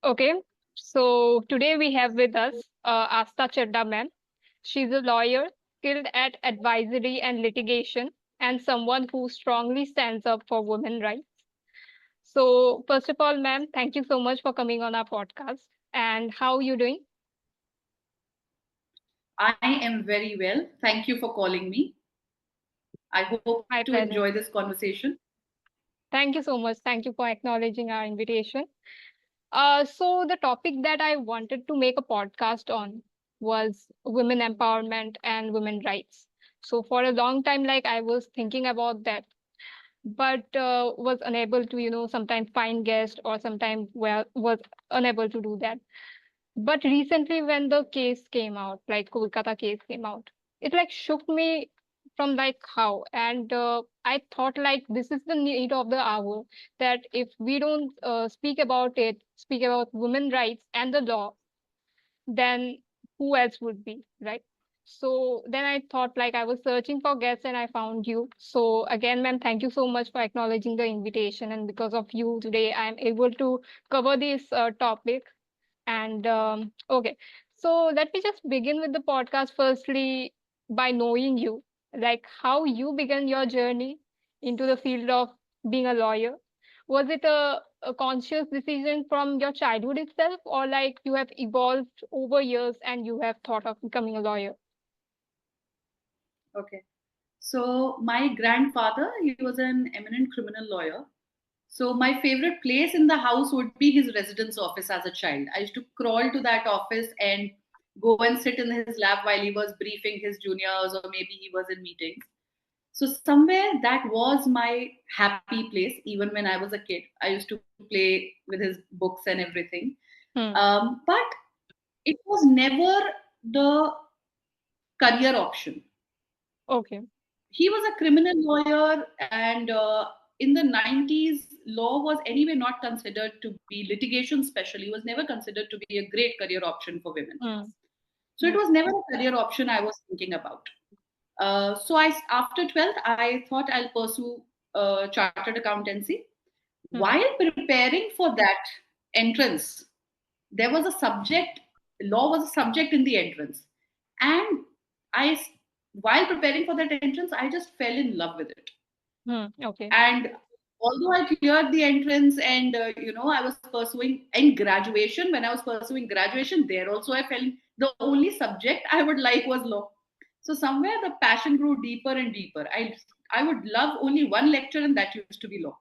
Okay, so today we have with us Astha Chadha ma'am. She's a lawyer skilled at advisory and litigation and someone who strongly stands up for women rights. So first of all, ma'am, thank you so much for coming on our podcast. And how are you doing? I am very well. Thank you for calling me. I hope to My enjoy pleasure. this conversation. Thank you so much. Thank you for acknowledging our invitation. So the topic that I wanted to make a podcast on was women empowerment and women rights. So for a long time, like I was thinking about that, but was unable to, sometimes find guests or sometimes was unable to do that. But recently, when the case came out, like Kolkata case came out, it like shook me from like how, and I thought like this is the need of the hour that if we don't speak about it, speak about women rights and the law, then who else would be, right? So then I thought like I was searching for guests and I found you. So again, ma'am, thank you so much for acknowledging the invitation. And because of you today, I'm able to cover this topic. And okay, so let me just begin with the podcast firstly by knowing you, like how you began your journey into the field of being a lawyer. Was it a conscious decision from your childhood itself, or like you have evolved over years and you have thought of becoming a lawyer? Okay. So, my grandfather, he was an eminent criminal lawyer. So, my favorite place in the house would be his residence office as a child. I used to crawl to that office and go and sit in his lap while he was briefing his juniors, or maybe he was in meetings. So, somewhere that was my happy place, even when I was a kid. I used to play with his books and everything. Hmm. But it was never the career option. Okay. He was a criminal lawyer, and in the 90s, law was anyway not considered to be litigation, especially, was never considered to be a great career option for women. Hmm. So it was never a career option I was thinking about. After 12th, I thought I'll pursue chartered accountancy. Hmm. While preparing for that entrance, there was a subject, law was a subject in the entrance. And I, while preparing for that entrance, I just fell in love with it. Hmm. Okay. And although I cleared the entrance and, I was pursuing in graduation, when I was pursuing graduation, there also I fell, the only subject I would like was law. So somewhere the passion grew deeper and deeper. I would love only one lecture, and that used to be law.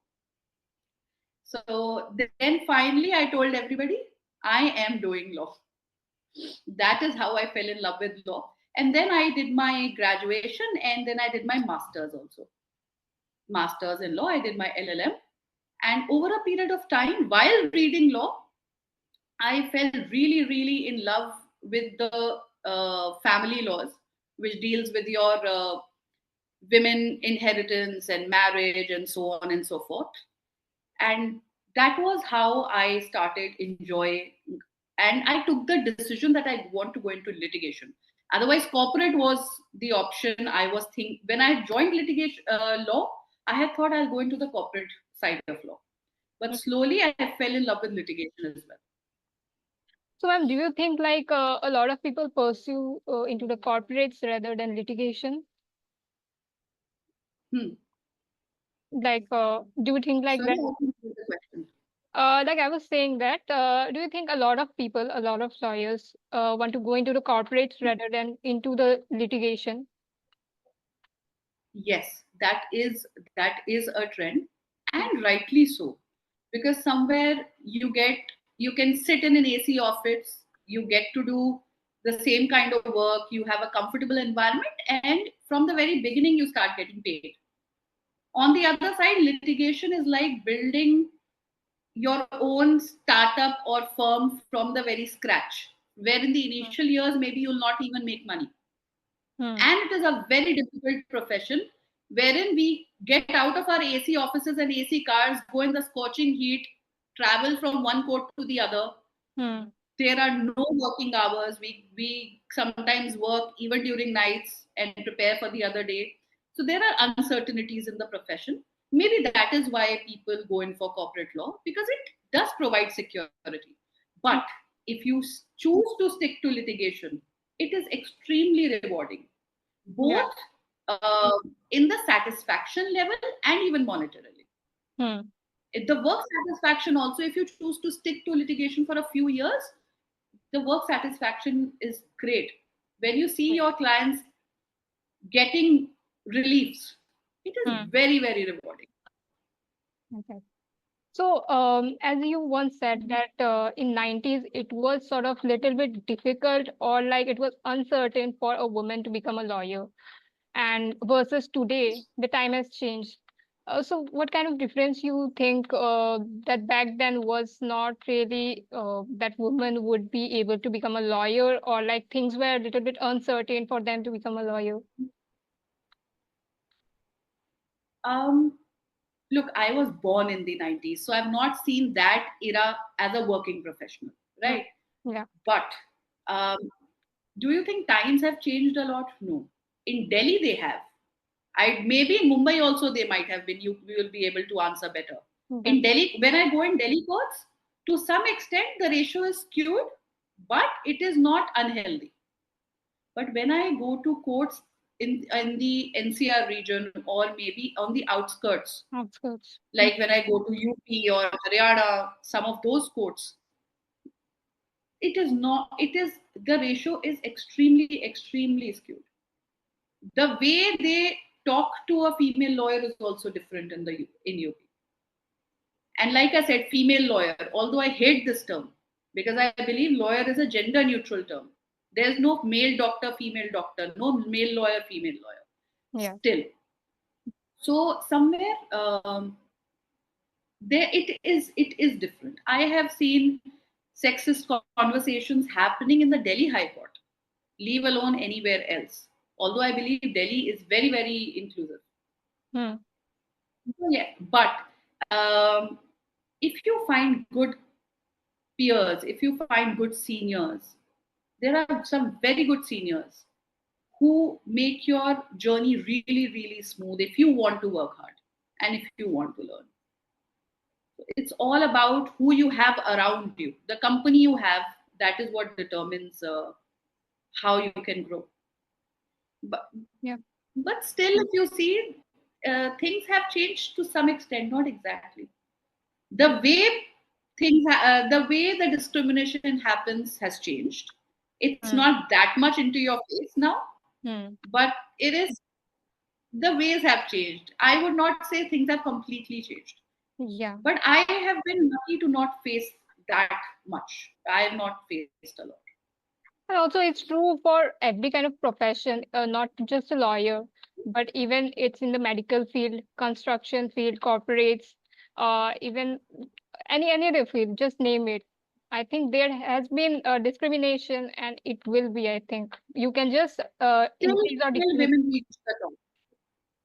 So then finally I told everybody, I am doing law. That is how I fell in love with law. And then I did my graduation, and then I did my master's also. Master's in law, I did my LLM. And over a period of time, while reading law, I fell really, really in love with the family laws, which deals with your women inheritance and marriage and so on and so forth. And that was how I started enjoying, and I took the decision that I want to go into litigation. Otherwise, corporate was the option. I was think when I joined litigation law, I had thought I'll go into the corporate side of law, but slowly I fell in love with litigation as well. So, ma'am, do you think like a lot of people pursue into the corporates rather than litigation? Hmm. Like, do you think like Sorry, that? I didn't get the question. Like I was saying that, do you think a lot of people, a lot of lawyers, want to go into the corporates rather than into the litigation? Yes, that is a trend, and rightly so, because somewhere you can sit in an AC office, you get to do the same kind of work, you have a comfortable environment, and from the very beginning you start getting paid. On the other side, litigation is like building your own startup or firm from the very scratch, where in the Hmm. initial years maybe you'll not even make money. Hmm. And it is a very difficult profession, wherein we get out of our AC offices and AC cars, go in the scorching heat, travel from one court to the other. Hmm. There are no working hours. We sometimes work even during nights and prepare for the other day. So there are uncertainties in the profession. Maybe that is why people go in for corporate law, because it does provide security. But if you choose to stick to litigation, it is extremely rewarding, Yeah. both in the satisfaction level and even monetarily. Hmm. The work satisfaction also, if you choose to stick to litigation for a few years, the work satisfaction is great. When you see your clients getting reliefs, it is Hmm. very, very rewarding. Okay. So, as you once said that in 90s it was sort of little bit difficult or like it was uncertain for a woman to become a lawyer, and versus today, the time has changed. So, what kind of difference you think that back then was not really that women would be able to become a lawyer, or like things were a little bit uncertain for them to become a lawyer? Um, Look, I was born in the 90s, so I've not seen that era as a working professional, Mm. right? Yeah. But um, do you think times have changed a lot? No. In Delhi, they have. I maybe in Mumbai also they might have been. You will be able to answer better. In Definitely. Delhi, when I go in Delhi courts, to some extent the ratio is skewed, but it is not unhealthy. But when I go to courts in the NCR region or maybe on the outskirts, Outskirts. like when I go to UP or Haryana, some of those courts, it is not. It is the ratio is extremely extremely skewed. The way they talk to a female lawyer is also different in UP. And like I said, female lawyer, although I hate this term because I believe lawyer is a gender neutral term. There's no male doctor, female doctor, no male lawyer, female lawyer. Yeah. Still, so somewhere there it is different. I have seen sexist conversations happening in the Delhi High Court, leave alone anywhere else. Although I believe Delhi is very very inclusive. Hmm. Yeah, but um, if you find good peers, if you find good seniors, there are some very good seniors who make your journey really, really smooth if you want to work hard and if you want to learn. It's all about who you have around you, the company you have. That is what determines how you can grow. But, Yeah. but still, if you see, things have changed to some extent, not exactly. The way the way the discrimination happens has changed. It's Hmm. not that much into your face now, Hmm. but it is the ways have changed. I would not say things have completely changed, Yeah. but I have been lucky to not face that much. I have not faced a lot. And also, it's true for every kind of profession, not just a lawyer, but even it's in the medical field, construction field, corporates, even any other field. Just name it. I think there has been discrimination, and it will be. I think you can just till increase or till decrease. women reach the top.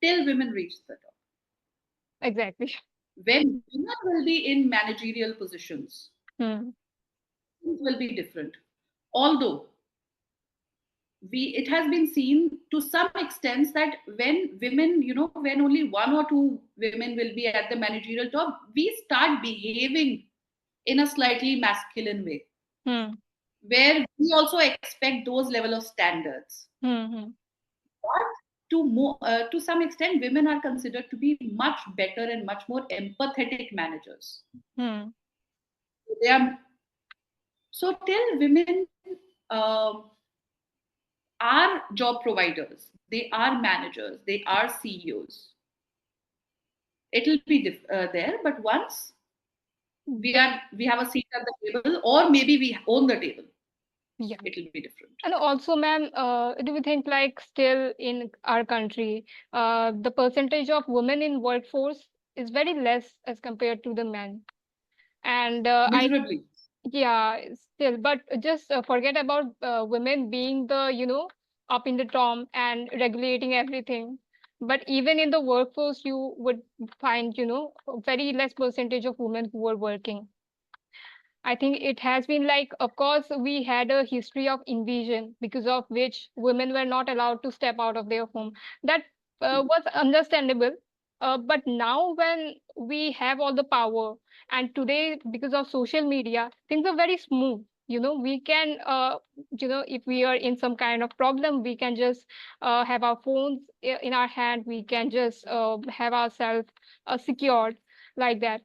Till women reach the top. Exactly. When women will be in managerial positions, Hmm. things will be different. Although we it has been seen to some extent that when women, when only one or two women will be at the managerial top, we start behaving in a slightly masculine way, Hmm. where we also expect those level of standards. Hmm. Hmm. But to some extent women are considered to be much better and much more empathetic managers. Hmm. They are so till women are job providers, they are managers, they are CEOs. It'll be there, but once we have a seat at the table, or maybe we own the table, Yeah. it'll be different. And also, ma'am, do you think like still in our country, the percentage of women in workforce is very less as compared to the men? And Miserably. yeah, still, but just forget about women being the, up in the top and regulating everything. But even in the workforce, you would find, a very less percentage of women who are working. I think it has been like, of course, we had a history of invasion because of which women were not allowed to step out of their home. That was understandable. But now when we have all the power, and today because of social media, things are very smooth. We can, if we are in some kind of problem, we can just have our phones in our hand. We can just have ourselves secured like that.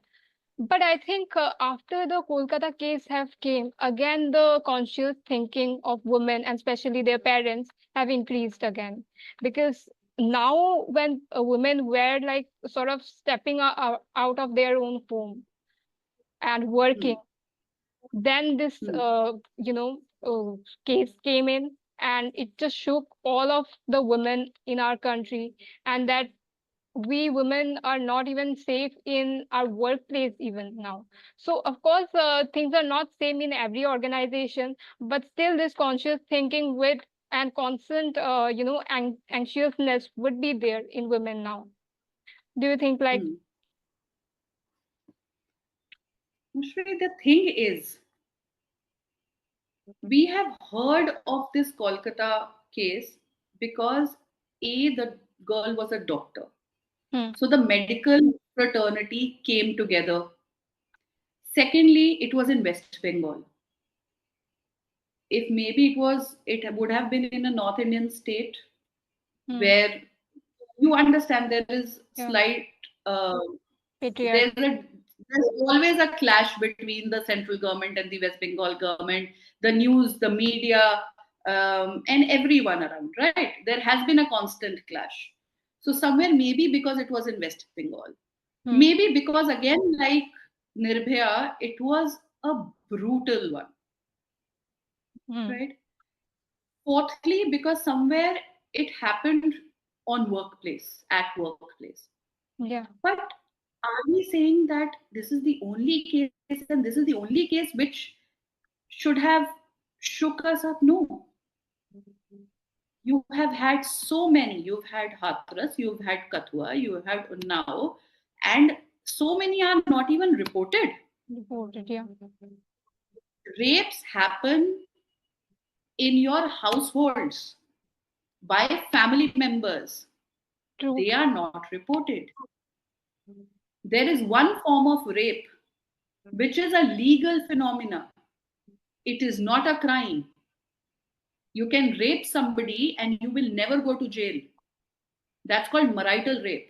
But I think after the Kolkata case have came, again the conscious thinking of women and especially their parents have increased again. Because now when women were like sort of stepping out of their own home and working, Hmm. then this Hmm. case came in, and it just shook all of the women in our country, and that we women are not even safe in our workplace even now. So of course things are not same in every organization, but still this conscious thinking with and constant anxiousness would be there in women now. Do you think like? Hmm. Usually the thing is, we have heard of this Kolkata case because the girl was a doctor. Hmm, So the medical fraternity came together. Secondly, it was in West Bengal. If maybe it would have been in a North Indian state hmm, where you understand there is yeah, slight uh, there's patriarchy. a there's always a clash between the central government and the West Bengal government, the news, the media, and everyone around, right? There has been a constant clash. So somewhere maybe because it was in West Bengal, Hmm, maybe because again like Nirbhaya, it was a brutal one, hmm, right? Fourthly, because somewhere it happened on workplace, at workplace. yeah, But are we saying that this is the only case and this is the only case which should have shook us up? No. You have had so many. You've had Hathras, you've had Kathua, you have had Unnao, and so many are not even reported. reported, yeah, Rapes happen in your households by family members. true, They are not reported. There is one form of rape which is a legal phenomena. It is not a crime. You can rape somebody and you will never go to jail. That's called marital rape.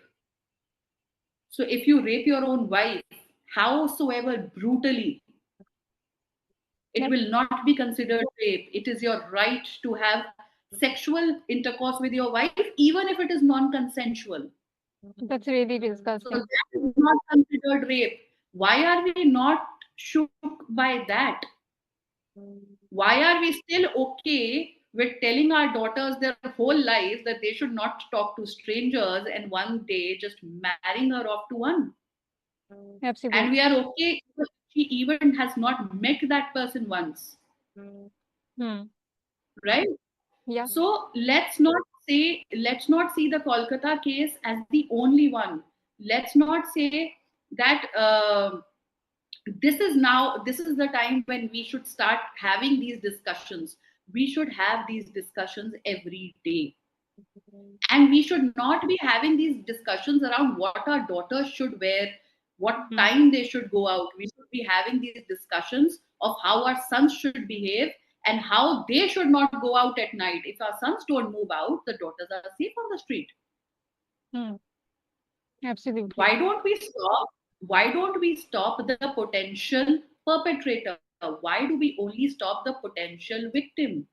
So if you rape your own wife, howsoever brutally, it that's will not be considered rape. It is your right to have sexual intercourse with your wife, even if it is non consensual. that's really So disgusting. that is not considered rape. Why are we not shook by that? Why are we still okay with telling our daughters their whole life that they should not talk to strangers and one day just marrying her off to one? And Absolutely. we are okay if she even has not met that person once, Hmm, right? yeah, So let's not see the Kolkata case as the only one. Let's not say that this is the time when we should start having these discussions. We should have these discussions every day, and we should not be having these discussions around what our daughters should wear, what hmm, time they should go out. We should be having these discussions of how our sons should behave and how they should not go out at night. If our sons don't move out, the daughters are safe on the street. hmm, absolutely. Why don't we stop the potential perpetrator? Why do we only stop the potential victim?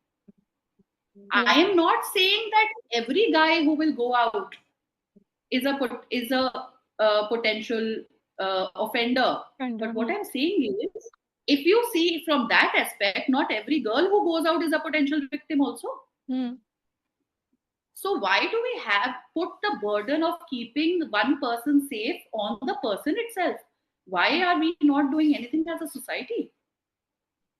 I Yeah, am not saying that every guy who will go out is a potential offender. and But what I'm saying is, if you see from that aspect, not every girl who goes out is a potential victim also. hmm, So why do we have put the burden of keeping one person safe on the person itself? Why are we not doing anything as a society?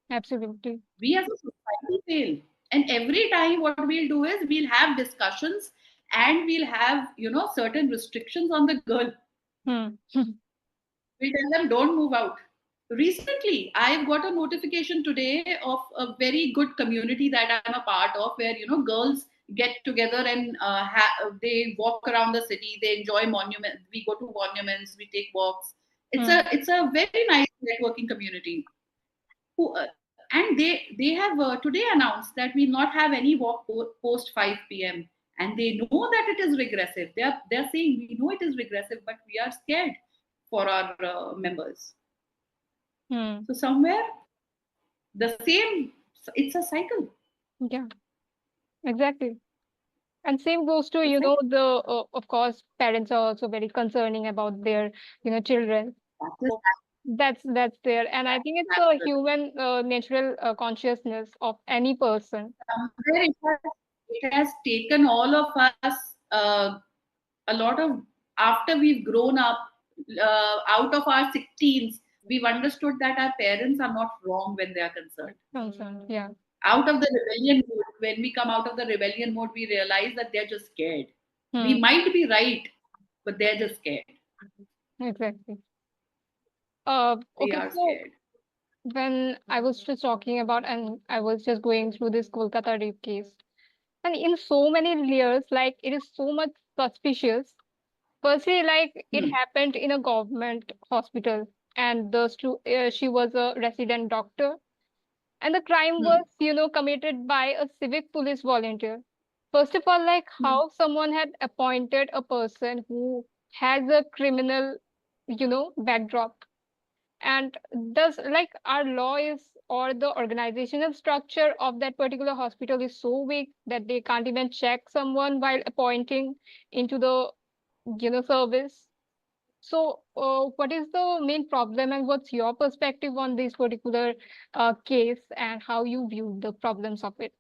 absolutely. We as a society fail. And every time what we'll do is we'll have discussions and we'll have, certain restrictions on the girl. Hmm, We tell them don't move out. Recently, I've got a notification today of a very good community that I'm a part of, where girls get together and they walk around the city. They enjoy monuments. We go to monuments. We take walks. Hmm. It's a very nice networking community. And they have today announced that we'll not have any walk post 5 p.m. And they know that it is regressive. They're saying we know it is regressive, but we are scared for our members. Hmm. So somewhere the same, it's a cycle. Yeah, exactly. And same goes to, It's like of course, parents are also very concerning about their, children. that is That's there. And I think it's a natural. human natural consciousness of any person. Somewhere it has taken all of us a lot of, after we've grown up, out of our 16s, we've understood that our parents are not wrong when they are concerned. Concerned. Yeah. Out of the rebellion mode, when we come out of the rebellion mode, we realize that they're just scared. We Hmm. might be right, but they're just scared. Exactly. They Okay, are so scared. when I was just talking about, and I was just going through this Kolkata rape case, and in so many layers, like it is so much suspicious. Firstly, like it Hmm. happened in a government hospital, and she was a resident doctor, and the crime Hmm. was, committed by a civic police volunteer. First of all, like Hmm. how someone had appointed a person who has a criminal, backdrop, and does like our law is or the organizational structure of that particular hospital is so weak that they can't even check someone while appointing into the service. So what is the main problem, and what's your perspective on this particular case, and how you view the problems of it?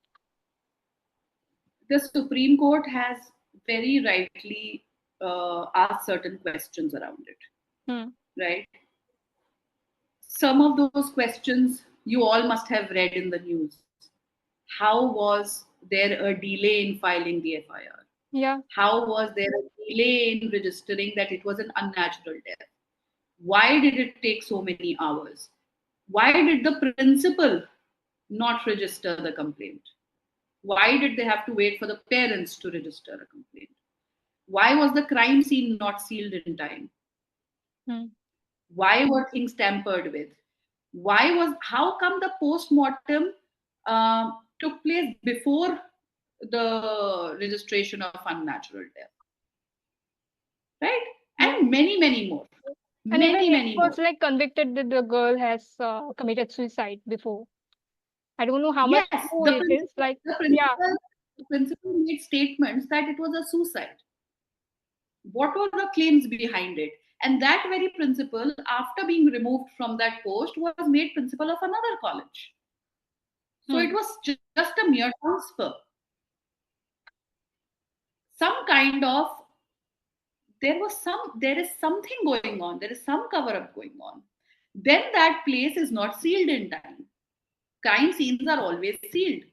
The Supreme Court has very rightly asked certain questions around it, Hmm. right? Some of those questions you all must have read in the news. How was there a delay in filing the FIR? Yeah. How was there a delay in registering that it was an unnatural death? Why did it take so many hours? Why did the principal not register the complaint? Why did they have to wait for the parents to register a complaint? Why was the crime scene not sealed in time? Hmm. Why were things tampered with? How come the post mortem took place before the registration of unnatural death, right? Yeah. And many more, And even it many was more. like convicted that the girl has committed suicide before. I don't know how much Yes, true it is. Like, the yeah. principal, the principal made statements that it was a suicide. What were the claims behind it? And that very principal, after being removed from that post, was made principal of another college. So it Hmm. was just a mere transfer. Some kind of, there is something going on. There is some cover up going on. Then that place is not sealed in time. Crime scenes are always sealed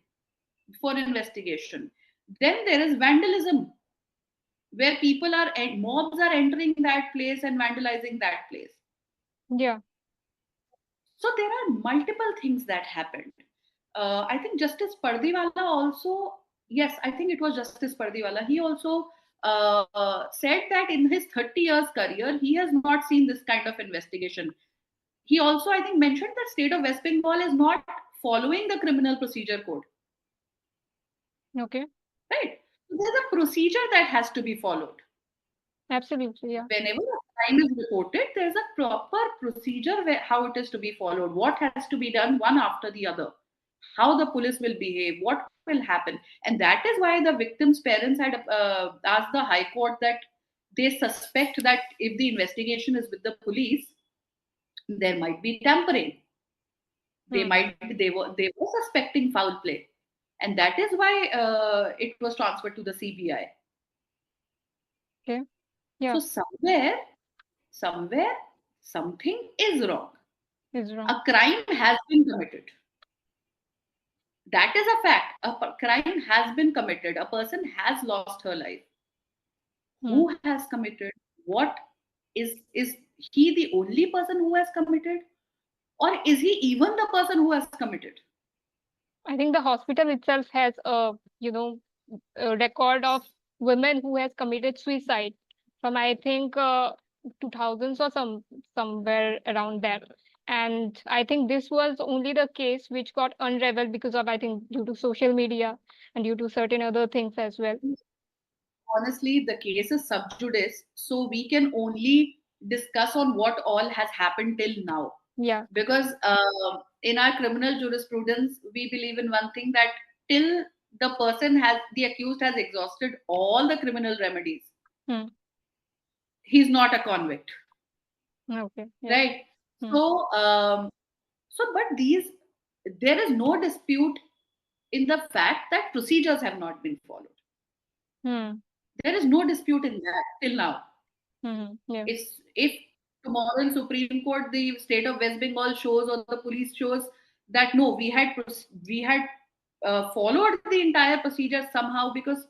for investigation. Then there is vandalism, where mobs are entering that place and vandalizing that place. Yeah. So there are multiple things that happened. I think Justice Pardiwala also, yes, I think it was Justice Pardiwala. He also said that in his 30 years career, he has not seen this kind of investigation. He also, I think, mentioned that state of West Bengal is not following the criminal procedure code, Okay. right? So there's a procedure that has to be followed. Absolutely. Yeah. Whenever a crime is reported, there's a proper procedure where how it is to be followed, what has to be done one after the other, how the police will behave, what will happen. And that is why the victim's parents had asked the High Court that they suspect that if the investigation is with the police, there might be tampering. Hmm. They were suspecting foul play, and that is why it was transferred to the CBI. Okay. So Yeah. somewhere, something is wrong. Is A wrong. crime has been committed. That is a fact. Crime has been committed. A person has lost her life. Hmm. Who has committed? What is he the only person who has committed? Or is he even the person who has committed? I think the hospital itself has a, record of women who has committed suicide from, I think, 2000s or somewhere around there. And I think this was only the case which got unraveled because of, I think, due to social media and due to certain other things as well. Honestly, the case is sub judice, so we can only discuss on what all has happened till now. Yeah. Because in our criminal jurisprudence, we believe in one thing, that till the accused has exhausted all the criminal remedies, Hmm. he's not a convict, Okay. Yeah. right? Hmm. So, but there is no dispute in the fact that procedures have not been followed. Hmm. There is no dispute in that till now. Hmm. Yeah. If tomorrow in Supreme Court the state of West Bengal shows or the police shows that no, we had followed the entire procedure somehow, because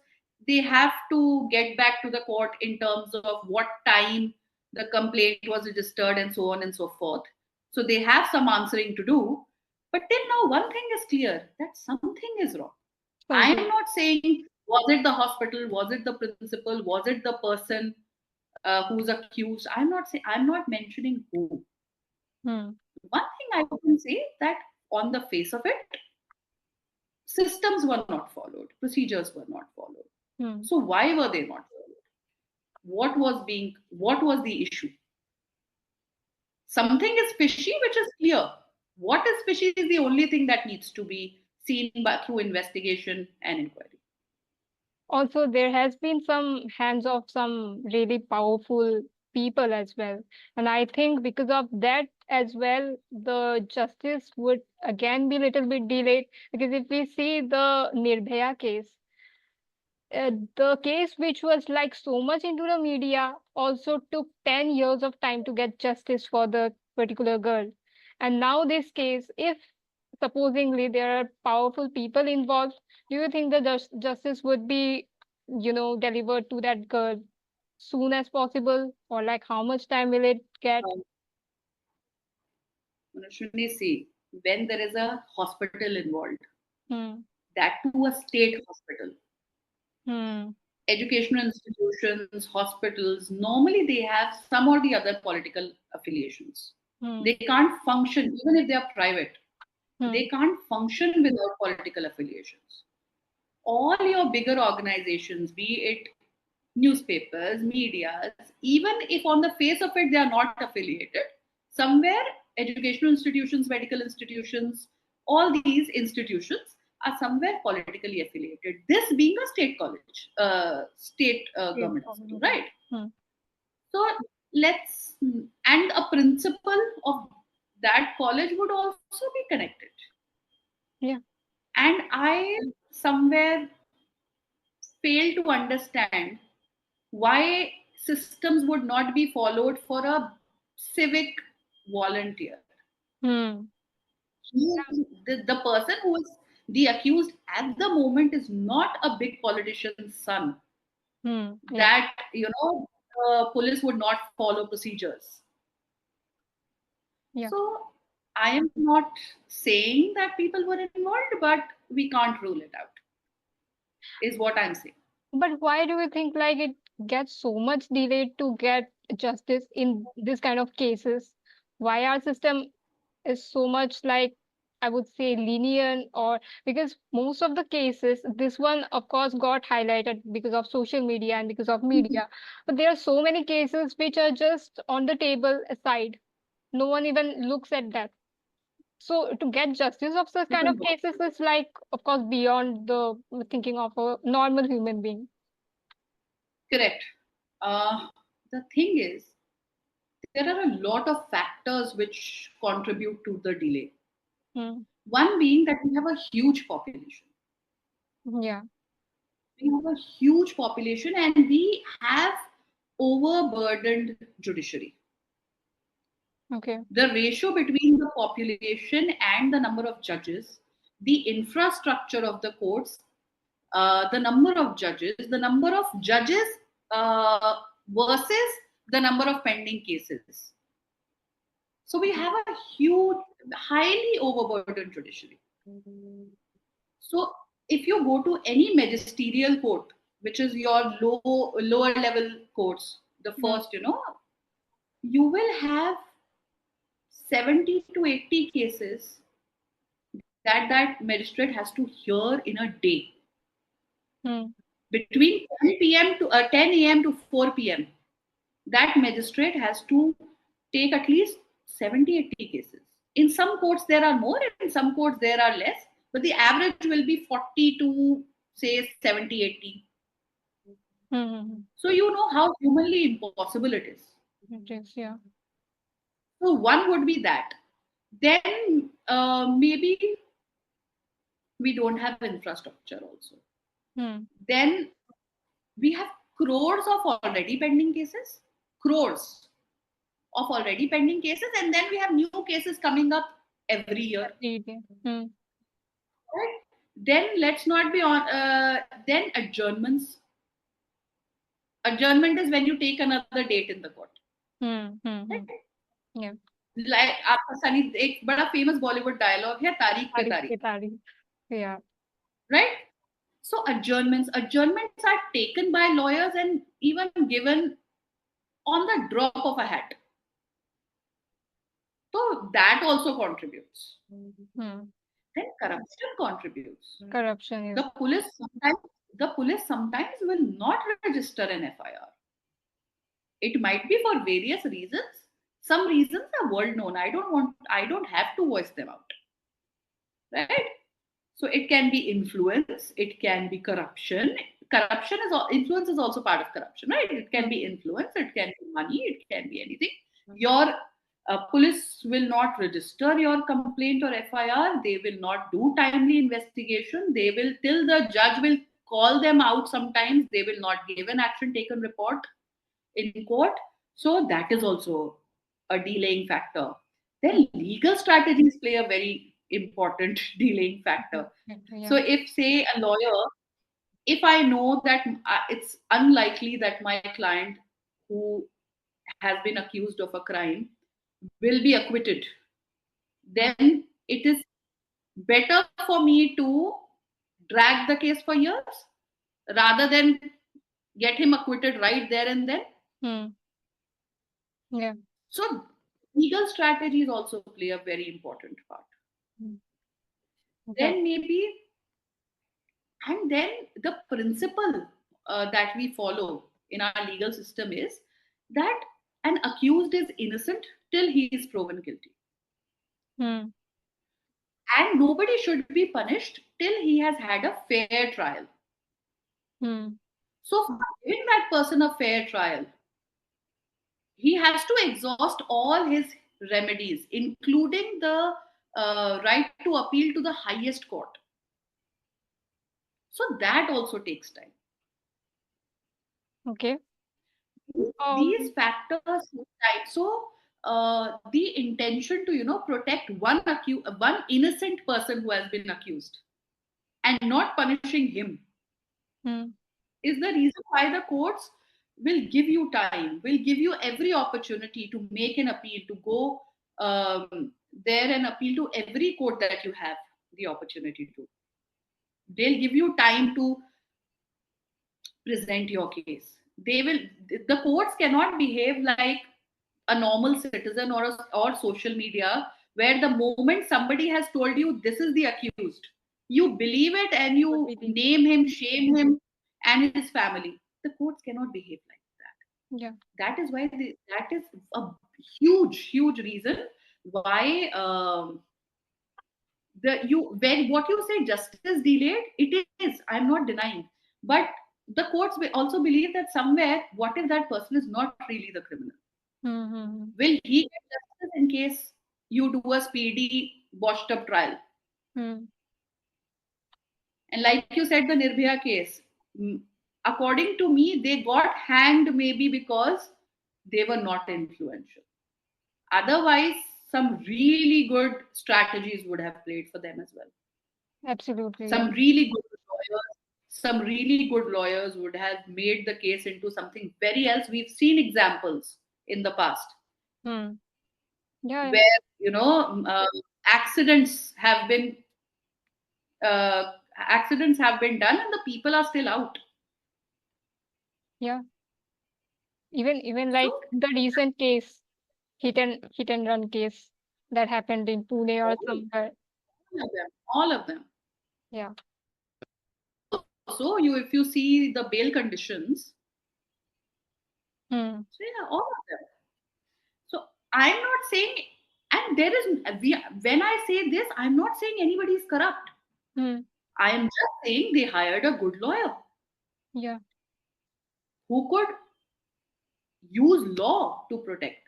they have to get back to the court in terms of what time the complaint was registered and so on and so forth. So they have some answering to do. But till now, one thing is clear, that something is wrong. I am Something. not saying was it the hospital, was it the principal, was it the person who's accused. I'm not mentioning who. Hmm. One thing I can say, that on the face of it, systems were not followed, procedures were not followed. Hmm. So why were they not followed? What was the issue? Something is fishy, which is clear. What is fishy is the only thing that needs to be seen through investigation and inquiry. Also, there has been some hands of some really powerful people as well. And I think because of that as well, the justice would again be a little bit delayed. Because if we see the Nirbhaya case, the case which was like so much into the media also took 10 years of time to get justice for the particular girl. And now this case, if supposingly there are powerful people involved, do you think the justice would be, delivered to that girl soon as possible, or like how much time will it get? Um, Shouldn't see, when there is a hospital involved, Hmm. that too a state hospital, Hmm. educational institutions, hospitals, normally they have some or the other political affiliations. Hmm. They can't function, even if they are private, Hmm. they can't function without political affiliations. All your bigger organizations, be it newspapers, medias, even if on the face of it they are not affiliated, somewhere educational institutions, medical institutions, all these institutions are somewhere politically affiliated. This being a state college, state Yeah. government hospital, right? Hmm. So let's, and a principal of that college would also be connected. Yeah. And I somewhere fail to understand why systems would not be followed for a civic volunteer. Hmm. The person who is the accused at the moment is not a big politician's son, Hmm. Yeah. that police would not follow procedures. Yeah. So I am not saying that people were involved, but we can't rule it out, is what I'm saying. But why do you think like it gets so much delayed to get justice in this kind of cases? Why our system is so much like, I would say, lenient? Or because most of the cases, this one of course got highlighted because of social media and because of media, but there are so many cases which are just on the table aside. No one even looks at that. So to get justice of such kind of Because cases is like, of course, beyond the thinking of a normal human being. correct. The thing is, there are a lot of factors which contribute to the delay. Hmm. One being that we have a huge population. Yeah. We have a huge population and we have overburdened judiciary. Okay. The ratio between the population and the number of judges, the infrastructure of the courts, the number of judges versus the number of pending cases. So we have a huge, highly overburdened judiciary. So if you go to any magisterial court, which is your lower level courts, the Hmm. first, you will have 70 to 80 cases that magistrate has to hear in a day, Hmm. between 10 a.m. to 4 p.m. That magistrate has to take at least 70, 80 cases. In some courts there are more, in some courts there are less, but the average will be 40 to say 70, 80. Hmm. So you know how humanly impossible it is. It is, yeah. So one would be that. Then maybe we don't have infrastructure also. Hmm. Then we have crores of already pending cases, crores of already pending cases, and then we have new cases coming up every year. Every day. Hmm. Right? Then let's not be on. Then adjournments. Adjournment is when you take another date in the court. Hmm. Hmm. Hmm. Right? Yeah. Like आपका सनी एक बड़ा famous Bollywood dialogue है तारीख पे Tarik pe तारीख, tarik. Yeah. right? So adjournments are taken by lawyers and even given on the drop of a hat. So that also contributes. Hmm. Then corruption contributes. Corruption is. The police sometimes will not register an FIR. It might be for various reasons. Some reasons are world known. I don't have to voice them out. Right? So it can be influence, it can be corruption. Influence is also part of corruption, right? It can be Hmm. influence, it can be money, it can be anything. Your police will not register your complaint or FIR. They will not do timely investigation. They will, till the judge will call them out sometimes, they will not give an action taken report in court. So that is also a delaying factor. Then legal strategies play a very important delaying factor. So Yeah. if say a lawyer, if I know that it's unlikely that my client who has been accused of a crime will be acquitted, Hmm. then it is better for me to drag the case for years rather than get him acquitted right there and then. Hmm. Yeah. So legal strategies also play a very important part. Hmm. Yeah. Then maybe, and then the principle that we follow in our legal system is that an accused is innocent till he is proven guilty. Hmm. And nobody should be punished till he has had a fair trial. Hmm. So, for giving that person a fair trial, he has to exhaust all his remedies, including the right to appeal to the highest court. So, that also takes time. Okay. These Um. factors take time. So, the intention to protect one innocent person who has been accused and not punishing him Hmm. is the reason why the courts will give you time, will give you every opportunity to make an appeal, to go there and appeal to every court that you have the opportunity to. They'll give you time to present your case. The courts cannot behave like a normal citizen or social media where the moment somebody has told you this is the accused, you believe it and What you we did. name him, shame him, and his family. The courts cannot behave like that. Yeah. That is why that is a huge reason why the you when what you say justice delayed, it is, I'm not denying, but the courts will also believe that somewhere, what if that person is not really the criminal? Hmm. Hmm. Will he get justice in case you do a speedy, botched up trial? Hmm. And like you said, the Nirbhaya case, according to me, they got hanged maybe because they were not influential. Otherwise, some really good strategies would have played for them as well. Absolutely. Yeah. Some really good some really good lawyers would have made the case into something very else. We've seen examples in the past Hmm. Yeah. where accidents have been accidents have been done and the people are still out. Yeah. Even So like the recent case, hit and run case that happened in Pune or all somewhere. of them, all of them. Yeah. Here also, you if you see the bail conditions, Hmm. so yeah, all of them. So I'm not saying, and there is when I say this, I'm not saying anybody is corrupt. Hmm. I am just saying they hired a good lawyer Yeah. who could use law to protect.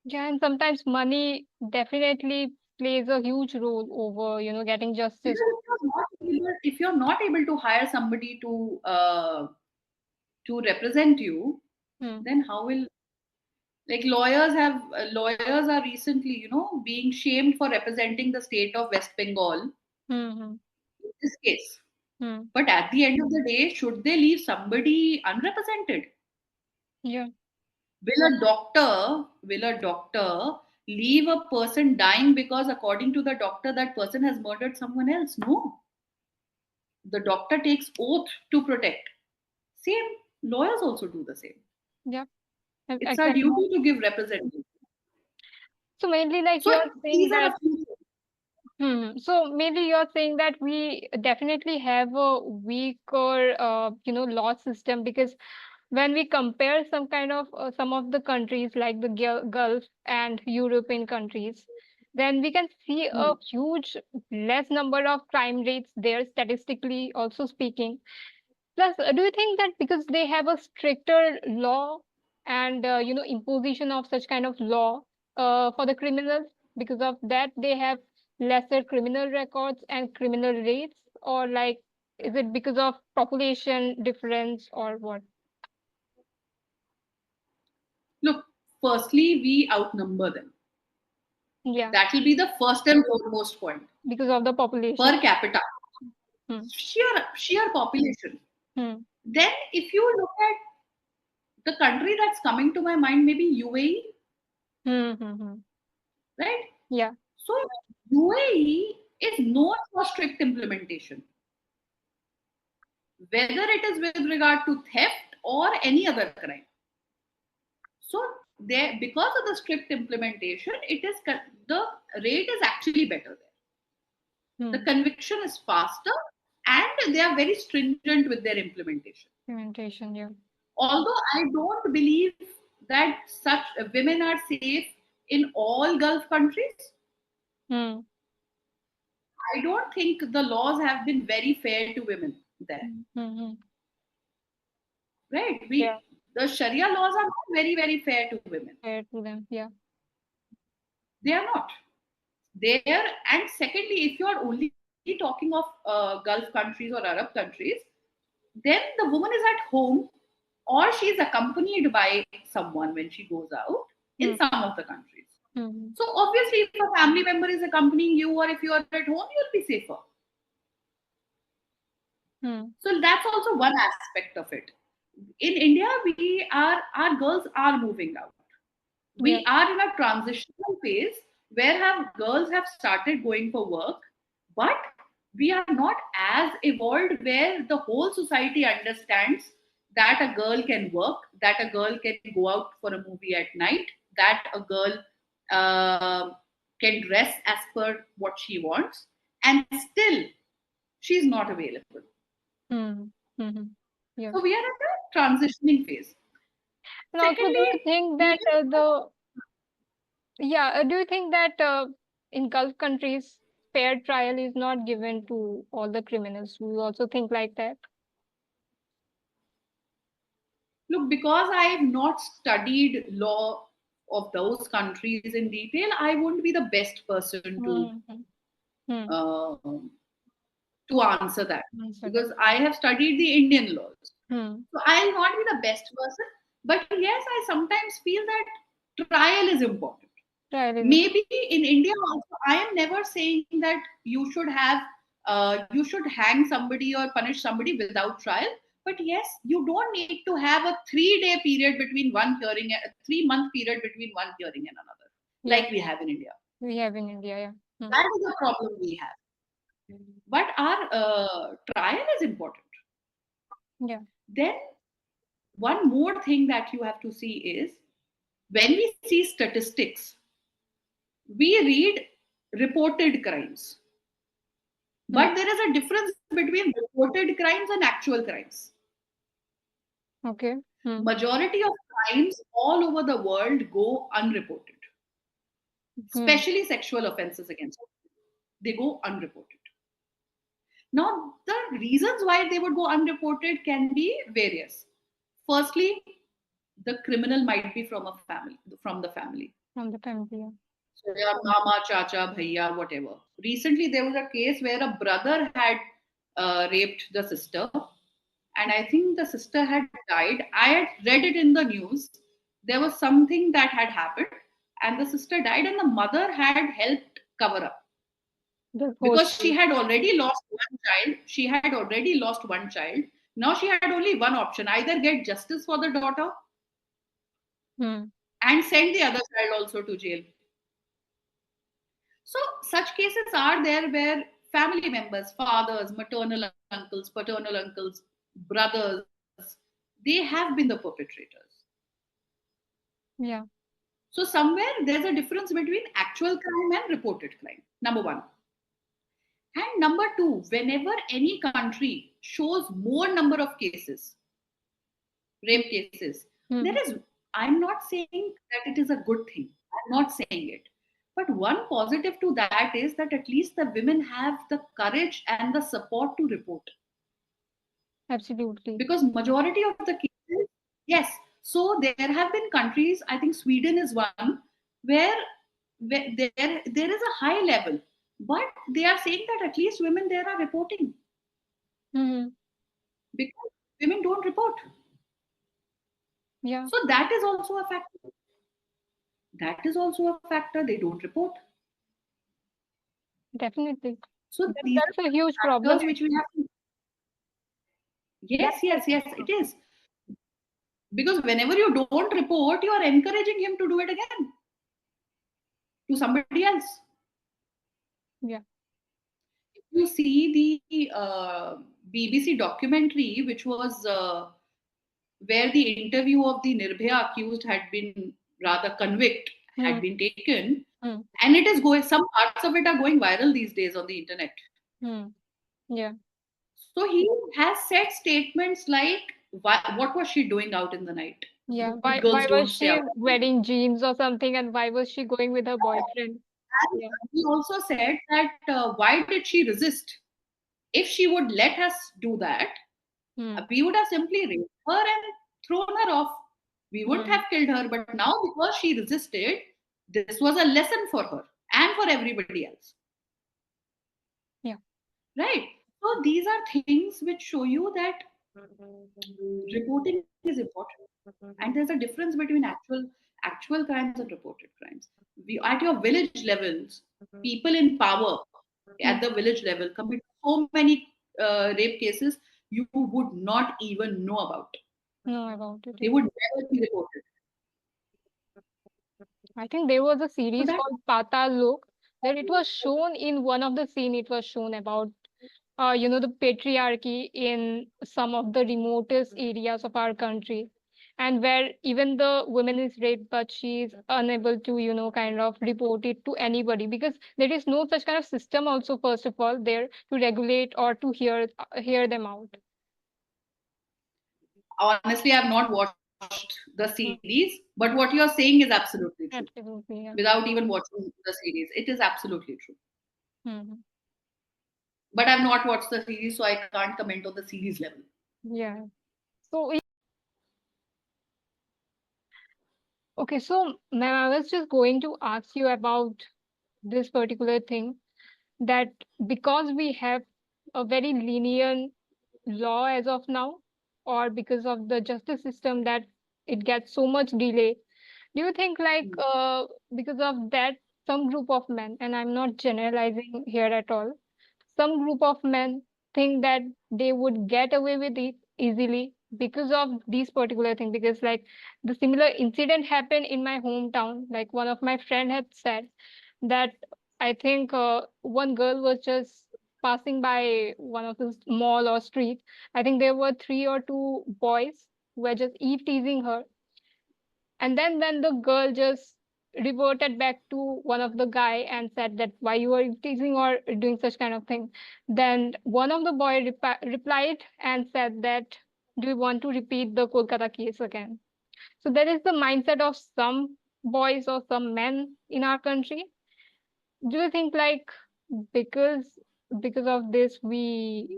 Yeah, and sometimes money definitely plays a huge role over, getting justice. Because if you're not able to hire somebody to represent you, Hmm. then how will, like, lawyers are recently, being shamed for representing the state of West Bengal Hmm. Hmm. in this case. Hmm. But at the end of the day, should they leave somebody unrepresented? Yeah. Will a doctor leave a person dying because according to the doctor that person has murdered someone else? No. The doctor takes oath to protect. Same, lawyers also do the same. Yeah. It's our Exactly. duty to give representation. So mainly like So you're saying these are that. a few things. So maybe you're saying that we definitely have a weaker, law system because when we compare some of the countries like the Gulf and European countries, then we can see a Hmm. huge less number of crime rates there, statistically also speaking. Plus, do you think that because they have a stricter law and imposition of such kind of law for the criminals, because of that they have lesser criminal records and criminal rates, or like is it because of population difference or what? Look, firstly, we outnumber them. Yeah, That will be the first and foremost point. because of the population. Per capita, Hmm. sheer population. Hmm. Then, if you look at the country that's coming to my mind, maybe UAE, Hmm. Hmm. Hmm. right? Yeah. So UAE is known for strict implementation, whether it is with regard to theft or any other crime. So there, because of the strict implementation, the rate is actually better there. The Hmm. conviction is faster, and they are very stringent with their implementation. Implementation. Yeah. Although I don't believe that such women are safe in all Gulf countries, Hmm. I don't think the laws have been very fair to women there. Hmm. Hmm. Hmm. Right? Yeah. The Sharia laws are not very, very fair to women. Fair to them. Yeah. They are not. There, and secondly, if you are only talking of Gulf countries or Arab countries, then the woman is at home or she is accompanied by someone when she goes out in Hmm. some of the countries. Hmm. So obviously, if a family member is accompanying you or if you are at home, you'll be safer. Hmm. So that's also one aspect of it. In India, our girls are moving out. Yeah. We are in a transitional phase where girls have started going for work, but we are not as evolved where the whole society understands that a girl can work, that a girl can go out for a movie at night, that a girl uh, can dress as per what she wants, and still she's not available. Hmm. Hmm. Yeah. So we are at a transitioning phase. And also, do you Secondly, think that even do you think that in Gulf countries, fair trial is not given to all the criminals? Do you also think like that? look, because I have not studied law of those countries in detail, I won't be the best person Hmm. Hmm. uh, to answer that Answer that. because I have studied the Indian laws. Hmm. So I'll not be the best person, but yes, I sometimes feel that trial is important. Trial is Maybe in India also, I am never saying that you should hang somebody or punish somebody without trial. But yes, you don't need to have a 3 day period between one hearing, a 3 month period between one hearing and another, yeah, like we have in India. we have in India. Yeah. Hmm. That is the problem we have. But our trial is important. Yeah. Then, one more thing that you have to see is when we see statistics, we read reported crimes. Hmm. But there is a difference between reported crimes and actual crimes. Okay. Hmm. Majority of crimes all over the world go unreported, Hmm. especially sexual offenses against women. They go unreported. Now, the reasons why they would go unreported can be various. Firstly, the criminal might be from a family, from the family. From the family. Yeah. So your mama, chacha, bhaiya, whatever. Recently, there was a case where a brother had raped the sister, and I think the sister had died. I had read it in the news. There was something that had happened, and the sister died, and the mother had helped cover up The whole because she story. had already lost one child. She had already lost one child. Now she had only one option: either get justice for the daughter Hmm. and send the other child also to jail. So such cases are there where family members, fathers, maternal uncles, paternal uncles, brothers, they have been the perpetrators. Yeah. So somewhere there's a difference between actual crime and reported crime. Number one. And number two, whenever any country shows more number of cases, Hmm. rape cases, there Hmm. is, I'm not saying that it is a good thing. I'm not saying it. But one positive to that is that at least the women have the courage and the support to report. Absolutely. Because majority of the cases, yes. So there have been countries, I think Sweden is one, where, there is a high level. But they are saying that at least women there are reporting Hmm. because women don't report. Yeah. So that is also a factor. That is also a factor. They don't report. Definitely. So these That's a huge are problem factors which we actually. have to. Yes, That's yes, a yes, it is. Because whenever you don't report, you are encouraging him to do it again to somebody else. yeah. If you see the BBC documentary, which was where the interview of the Nirbhaya accused had been rather convict, Hmm. had been taken, Hmm. and it is going. Some parts of it are going viral these days on the internet. Hmm. Yeah. So he has said statements like, "What was she doing out in the night? Yeah. Good Why girls was don't stay she out." wearing jeans or something, and why was she going with her boyfriend? And Yeah. he also said that why did she resist? If she would let us do that, Hmm. we would have simply raped her and thrown her off. We wouldn't Hmm. have killed her. But now, because she resisted, this was a lesson for her and for everybody else. Yeah. Right? So, these are things which show you that reporting is important. And there's a difference between actual crimes and reported crimes. At your village levels, people in power Hmm. at the village level commit so many rape cases you would not even know about. Know about it. They Yeah. would never be reported. I think there was a So series that, called Patal Lok, that it was shown in one of the scene. It was shown about the patriarchy in some of the remotest areas of our country, and where even the woman is raped, but she is unable to, kind of report it to anybody because there is no such kind of system also, first of all, there to regulate or to hear them out. honestly, I've not watched the series, Mm, but what you're saying is absolutely true. absolutely, yeah. Without even watching the series, it is absolutely true. Mhm. But I've not watched the series, so I can't comment on the series level. Yeah. So, okay, so ma'am, I was just going to ask you about this particular thing, that because we have a very lenient law as of now, or because of the justice system that it gets so much delay, do you think like because of that some group of men, and I'm not generalizing here at all, some group of men think that they would get away with it easily because of these particular thing, because like the similar incident happened in my hometown, like one of my friend had said that I think one girl was just passing by one of the mall or street. I think there were three or two boys who were just eve teasing her. And then when the girl just reverted back to one of the guy and said that why you are teasing or doing such kind of thing, then one of the boy replied and said that do you want to repeat the Kolkata case again? So that is the mindset of some boys or some men in our country. Do you think like because because of this we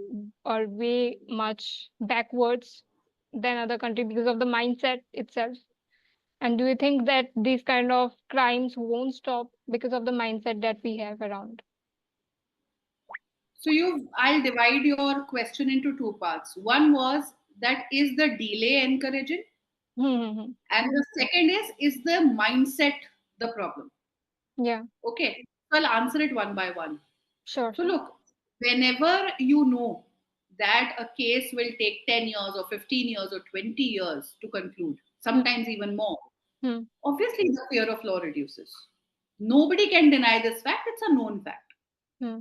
are way much backwards than other country because of the mindset itself? And do you think that these kind of crimes won't stop because of the mindset that we have around? So I'll divide your question into two parts. One was that is the delay encouraging, Hmm. and the second is the mindset the problem? Yeah, Okay, so I'll answer it one by one. sure, So sure. look, whenever you know that a case will take 10 years or 15 years or 20 years to conclude, Hmm, sometimes even more, hmm, obviously the fear of law reduces. Nobody can deny this fact, it's a known fact, hmm.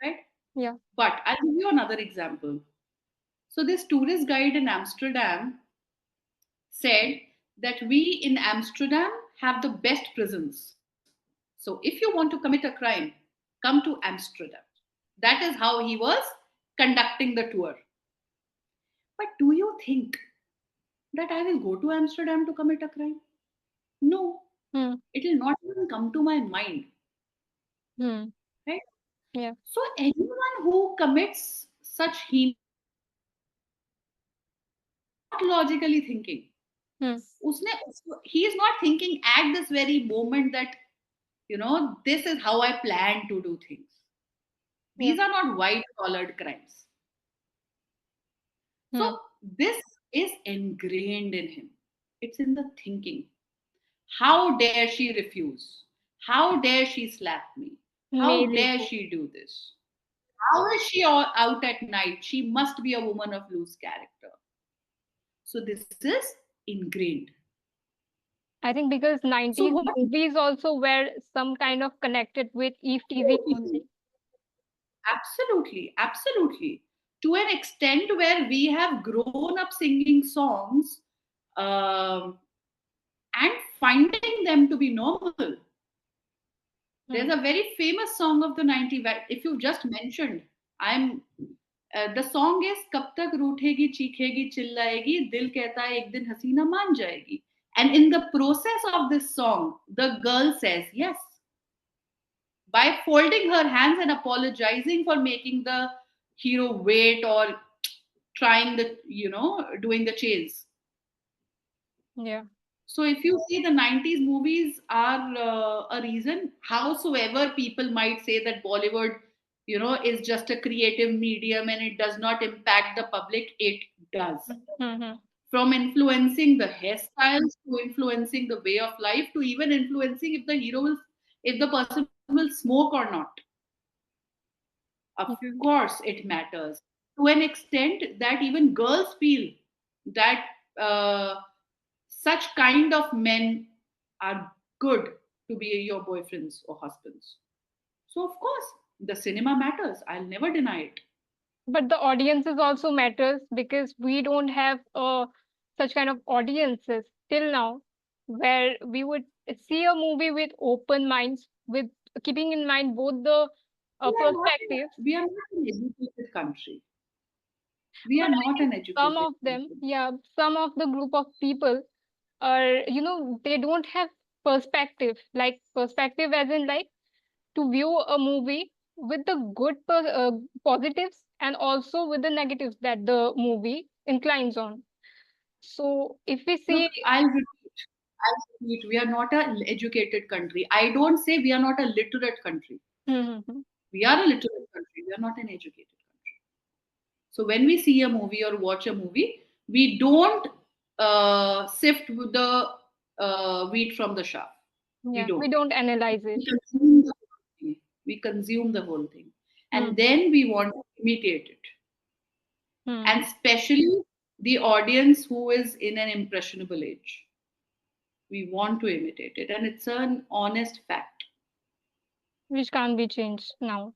right? Yeah. But I'll give you another example. So, this tourist guide in Amsterdam said that we in Amsterdam have the best prisons. So, if you want to commit a crime, come to Amsterdam. That is how he was conducting the tour. But do you think that I will go to Amsterdam to commit a crime? No, Hmm, it will not even come to my mind, hmm. right? Yeah. So, anyone who commits such heinous crimes is not logically thinking. Hmm. He is not thinking at this very moment that, this is how I plan to do things. Yeah. These are not white collared crimes. So, Hmm. this is ingrained in him. It's in the thinking. How dare she refuse? How dare she slap me? How Male dare ego. she do this? How is she out at night? She must be a woman of loose character. So, this is ingrained. I think because So, 90s what movies also were some kind of connected with eve teasing absolutely, only. absolutely, absolutely. To an extent where we have grown up singing songs um, and finding them to be normal. There's a Hmm. very famous song of the 90s. If you just mentioned, I'm the song is "कब तक रूठेगी चीखेगी चिल्लाएगी दिल कहता है एक दिन हसीना मान जाएगी." And in the process of this song, the girl says yes by folding her hands and apologizing for making the hero wait or trying doing the chase. Yeah. So if you see, the 90s movies are a reason. Howsoever people might say that Bollywood, is just a creative medium and it does not impact the public, it does. Hmm. From influencing the hairstyles to influencing the way of life to even influencing if the person will smoke or not. Of Yeah. course, it matters to an extent that even girls feel that such kind of men are good to be your boyfriends or husbands. So, of course, the cinema matters. I'll never deny it. But the audiences also matters because we don't have such kind of audiences till now where we would see a movie with open minds, with keeping in mind both the perspectives. We are not an educated country. We But are I not think an some educated of them, country. yeah, some of the group of people are, they don't have perspective, like perspective as in like to view a movie with the positives and also with the negatives that the movie inclines on. So if we see, Look, I'll repeat, we are not an educated country. I don't say we are not a literate country. hmm, We are a literate country. We are not an educated country. So when we see a movie or watch a movie, we don't sift the wheat from the chaff. We yeah, we don't. don't analyze We it. consume the whole thing. We consume the whole thing. And Hmm, then we want to imitate it. hmm, And especially the audience who is in an impressionable age. We want to imitate it. And it's an honest fact. which can't be changed now.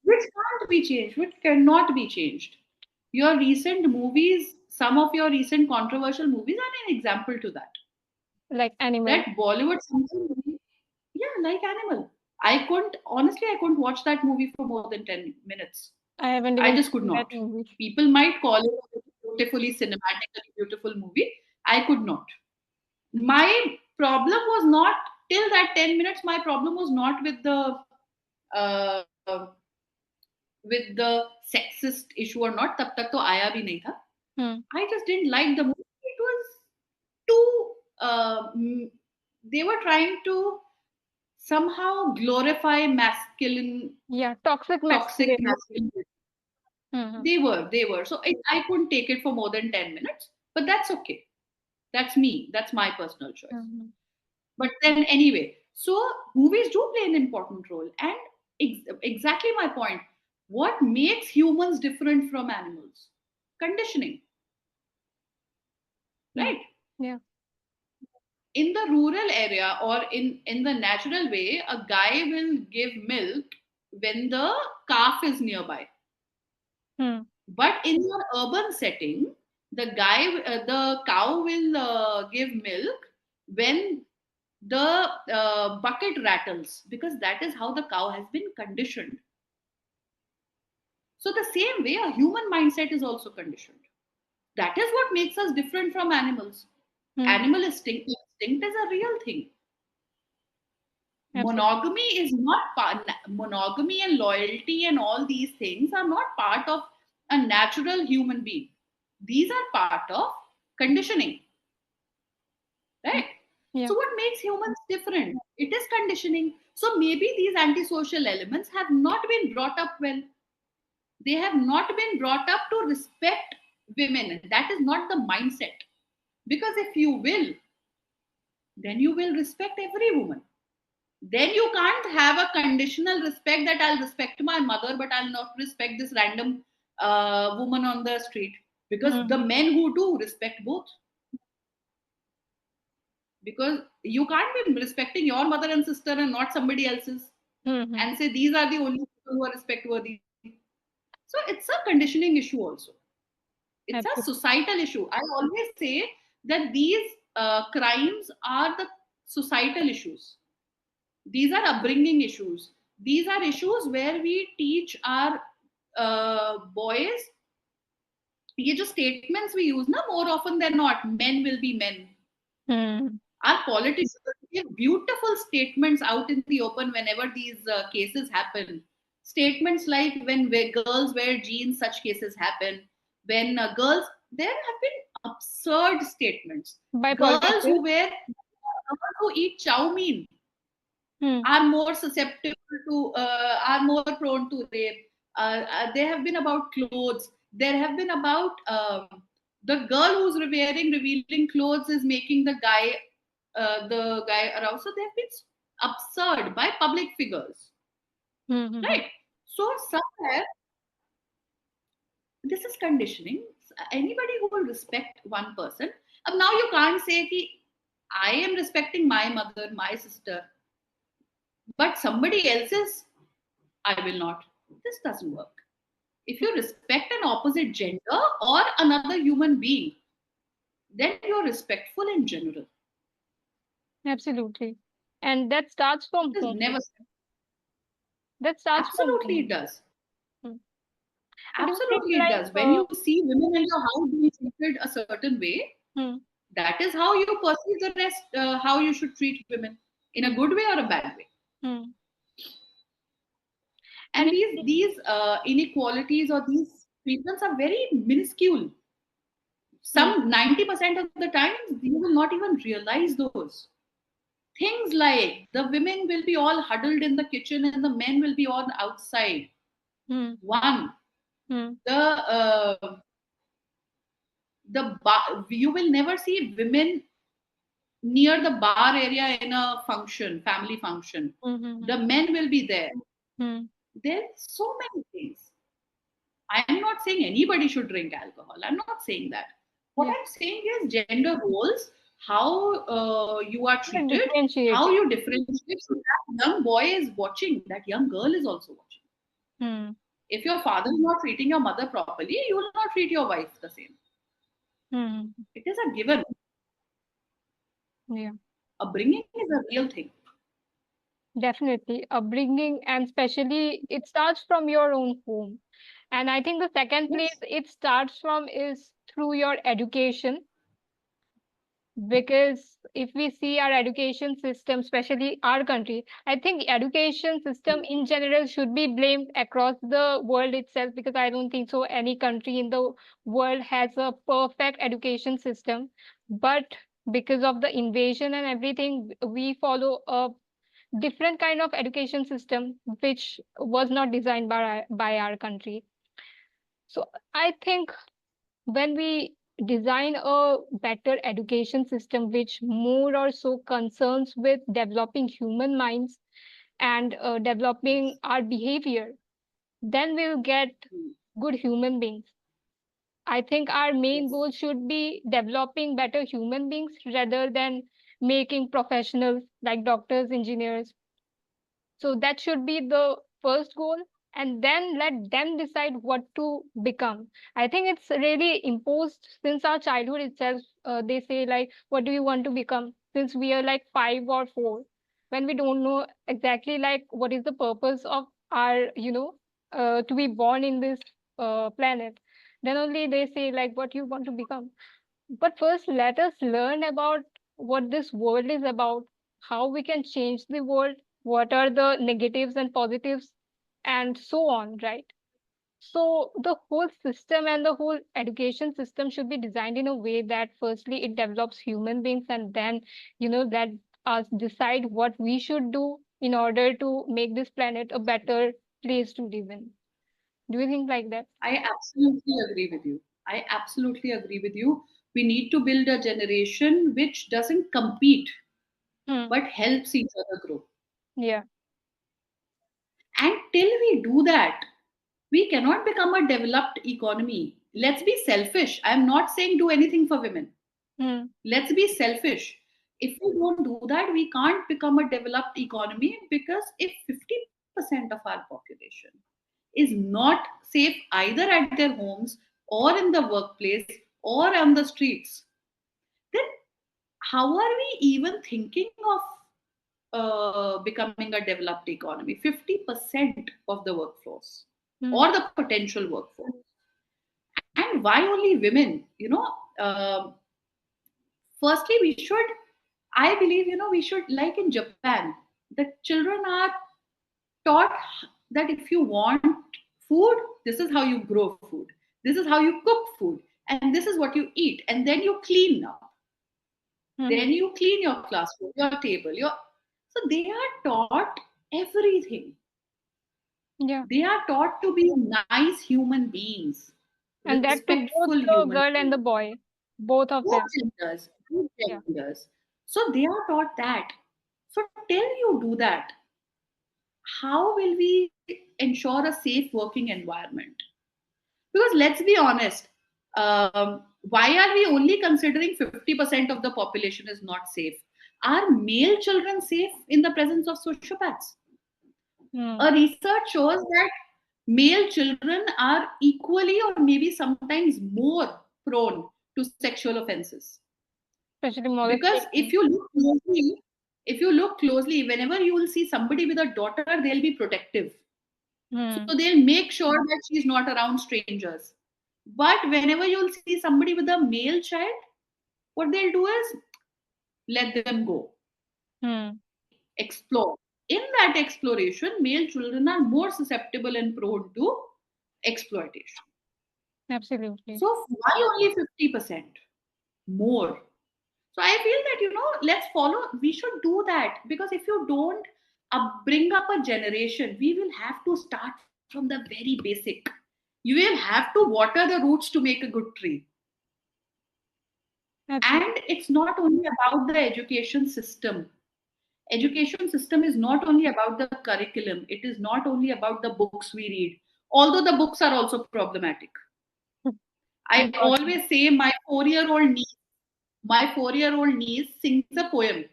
which can't be changed, which cannot be changed. Your recent movies, some of your recent controversial movies are an example to that. Like Animal. That Bollywood something, yeah, like Animal. I couldn't watch that movie for more than 10 minutes. I haven't I even just could seen that not. movie. People might call it a beautifully cinematically beautiful movie. I could not. My problem was not till that 10 minutes, my problem was not uh, with the sexist issue or not. तब तक तो आया भी नहीं था. Hmm. I just didn't like the movie. It was too. They were trying to somehow glorify masculine, Yeah, toxic toxic masculinity. masculinity. Hmm. They were. So I couldn't take it for more than 10 minutes. But that's okay. That's me. That's my personal choice. Hmm. But then anyway, so movies do play an important role, and exactly my point. What makes humans different from animals? Conditioning, Hmm. right? Yeah. In the rural area or in the natural way, a guy will give milk when the calf is nearby. Hmm. But in your urban setting, the cow will give milk when the bucket rattles, because that is how the cow has been conditioned. So the same way, a human mindset is also conditioned. That is what makes us different from animals. Hmm. Animal instinct is a real thing. Absolutely. Monogamy and loyalty and all these things are not part of a natural human being. These are part of conditioning, Hmm. right? Yeah. So what makes humans different? It is conditioning. So maybe these antisocial elements have not been brought up well. They have not been brought up to respect women. That is not the mindset. Because if you will, then you will respect every woman. Then you can't have a conditional respect that I'll respect my mother, but I'll not respect this random woman on the street. Because the Hmm. men who do respect both. Because you can't be respecting your mother and sister and not somebody else's, Hmm. and say these are the only people who are respect worthy. So it's a conditioning issue also. It's a Absolutely. societal issue. I always say that these crimes are the societal issues. These are upbringing issues. These are issues where we teach our boys. ये जो statements we use ना, more often than not, men will be men. Hmm. Our politicians give beautiful statements out in the open whenever these cases happen. Statements like when girls wear jeans, such cases happen. When there have been absurd statements. By Girls politicians. who eat chow mein Hmm. are more susceptible to, are more prone to rape. There have been about clothes. There have been about the girl who's revealing clothes is making the guy around. So they have been absurd by public figures, Hmm. right? So somewhere this is conditioning. Anybody who will respect one person. Now you can't say ki, I am respecting my mother, my sister, but somebody else's I will not. This doesn't work. If you respect an opposite gender or another human being, then you're respectful in general. Absolutely. And that starts from It is home. never, That starts from absolutely it home. does. Hmm. So do you think Absolutely it like does. When you see women in your house being treated a certain way, hmm, that is how you perceive the rest, how you should treat women in a hmm, good way or a bad way. hmm. And And do you think these inequalities or these treatments are very minuscule. hmm, Some 90% of the time, you will not even realize those. Things like the women will be all huddled in the kitchen and the men will be on outside. hmm, One, hmm, the you will never see women near the bar area in a function, family function. hmm, hmm, The men will be there. hmm, There's so many things. I'm not saying anybody should drink alcohol. I'm not saying that. What yeah, I'm saying is gender roles, how you are like treated, how differentiating. you differentiate. So that young boy is watching, that young girl is also watching. Hmm. If your father is not treating your mother properly, you will not treat your wife the same. Hmm. It is a given. Yeah. Upbringing is a real thing. Definitely. Upbringing, and especially it starts from your own home. And I think the second place Yes. it starts from is through your education. Because if we see our education system, especially our country, I think education system in general should be blamed across the world itself, because I don't think so any country in the world has a perfect education system. But because of the invasion and everything, we follow a different kind of education system which was not designed by our country. So I think when we design a better education system which more or so concerns with developing human minds and developing Yes. our behavior, then we'll get Hmm. good human beings. I think our main Yes. goal should be developing better human beings rather than making professionals like doctors, engineers. So that should be the first goal, and then let them decide what to become. I think it's really imposed since our childhood itself. They say, like, what do you want to become? Since we are like 5 or 4, when we don't know exactly like what is the purpose of our, to be born in this planet, then only they say, like, what you want to become. But first, let us learn about what this world is about, how we can change the world, what are the negatives and positives, and so on, right? So, the whole system and the whole education system should be designed in a way that firstly it develops human beings, and then, let us decide what we should do in order to make this planet a better place to live in. Do you think like that? I absolutely agree with you. I absolutely agree with you. We need to build a generation which doesn't compete Hmm. but helps each other grow. Yeah. And till we do that, we cannot become a developed economy. Let's be selfish. I'm not saying do anything for women. Hmm. Let's be selfish. If we don't do that, we can't become a developed economy, because if 50% of our population is not safe either at their homes or in the workplace or on the streets, then how are we even thinking of becoming a developed economy? 50% of the workforce Hmm. or the potential workforce. And why only women? Firstly, we should, I believe, we should, like in Japan, the children are taught that if you want food, this is how you grow food, this is how you cook food, and this is what you eat, and then you clean up. Hmm. Then you clean your classroom, your table, your so they are taught everything. Yeah. They are taught to be nice human beings, And that to both respectful the human girl and the beings, boy, both of both them. genders, both Yeah. genders. So they are taught that. So till you do that, how will we ensure a safe working environment? Because let's be honest, why are we only considering 50% of the population is not safe? Are male children safe in the presence of sociopaths? Hmm. A research shows that male children are equally or maybe sometimes more prone to sexual offenses. Especially Because if molestation. you look closely, whenever you will see somebody with a daughter, they'll be protective. So Hmm. they'll make sure that she's not around strangers. But whenever you'll see somebody with a male child, what they'll do is let them go, Hmm. explore. In that exploration, male children are more susceptible and prone to exploitation. Absolutely. So why only 50% more? So I feel that, let's follow, we should do that, because if you don't bring up a generation, we will have to start from the very basic. You will have to water the roots to make a good tree. Absolutely. And it's not only about the education system. Education system is not only about the curriculum, it is not only about the books we read, although the books are also problematic. I Unfortunately. always say my 4-year-old niece sings a poem,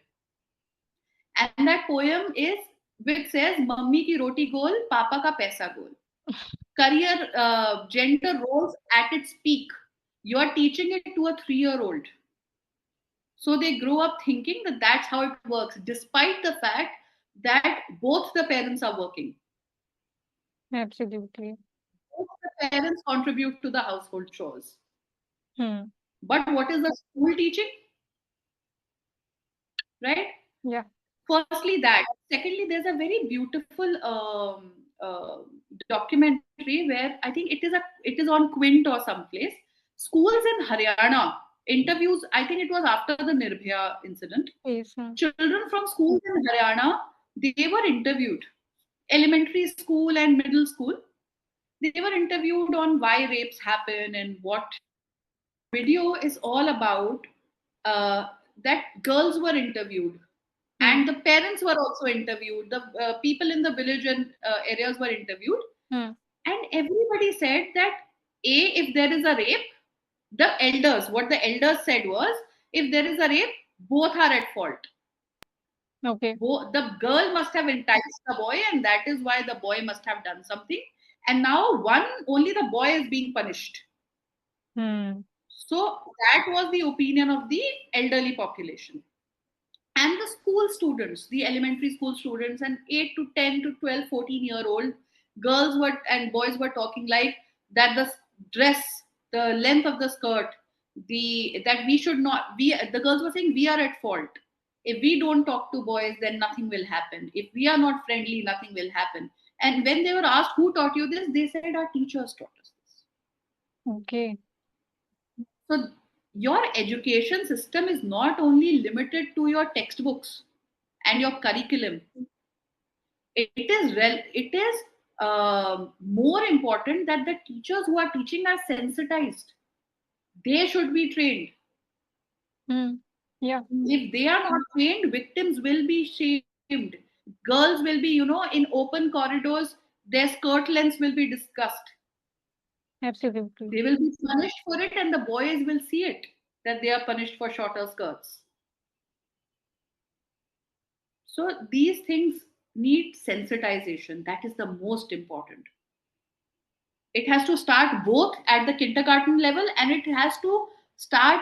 and that poem is which says, "Mummy ki roti gol, papa ka paisa gol." career gender roles at its peak. You are teaching it to a 3-year-old. So they grow up thinking that that's how it works, despite the fact that both the parents are working. Absolutely. Both the parents contribute to the household chores. Hmm. But what is the school teaching, right? Yeah. Firstly, that. Secondly, there's a very beautiful documentary where I think it is on Quint or someplace. Schools in Haryana interviews. I think it was after the Nirbhaya incident. Yes. Children from schools in Haryana, they were interviewed. Elementary school and middle school, they were interviewed on why rapes happen and what. Video is all about that girls were interviewed Hmm. and the parents were also interviewed, the people in the village and areas were interviewed, Hmm. and everybody said that if there is a rape, the elders, what the elders said was, if there is a rape, both are at fault. Okay. The girl must have enticed the boy and that is why the boy must have done something, and now one only the boy is being punished. Hmm. So that was the opinion of the elderly population. And the school students, the elementary school students, and 8 to 10 to 12, 14-year-old girls were and boys were talking like that the dress, the length of the skirt, the that we should not, we, the girls were saying we are at fault. If we don't talk to boys, then nothing will happen. If we are not friendly, nothing will happen. And when they were asked who taught you this, they said our teachers taught us this. Okay. So your education system is not only limited to your textbooks and your curriculum. It is more important that the teachers who are teaching are sensitized. They should be trained. Hmm. Yeah. If they are not trained, victims will be shamed. Girls will be, in open corridors, their skirt lengths will be discussed. Absolutely. They will be punished for it, and the boys will see it that they are punished for shorter skirts. So these things need sensitization. That is the most important. It has to start both at the kindergarten level and it has to start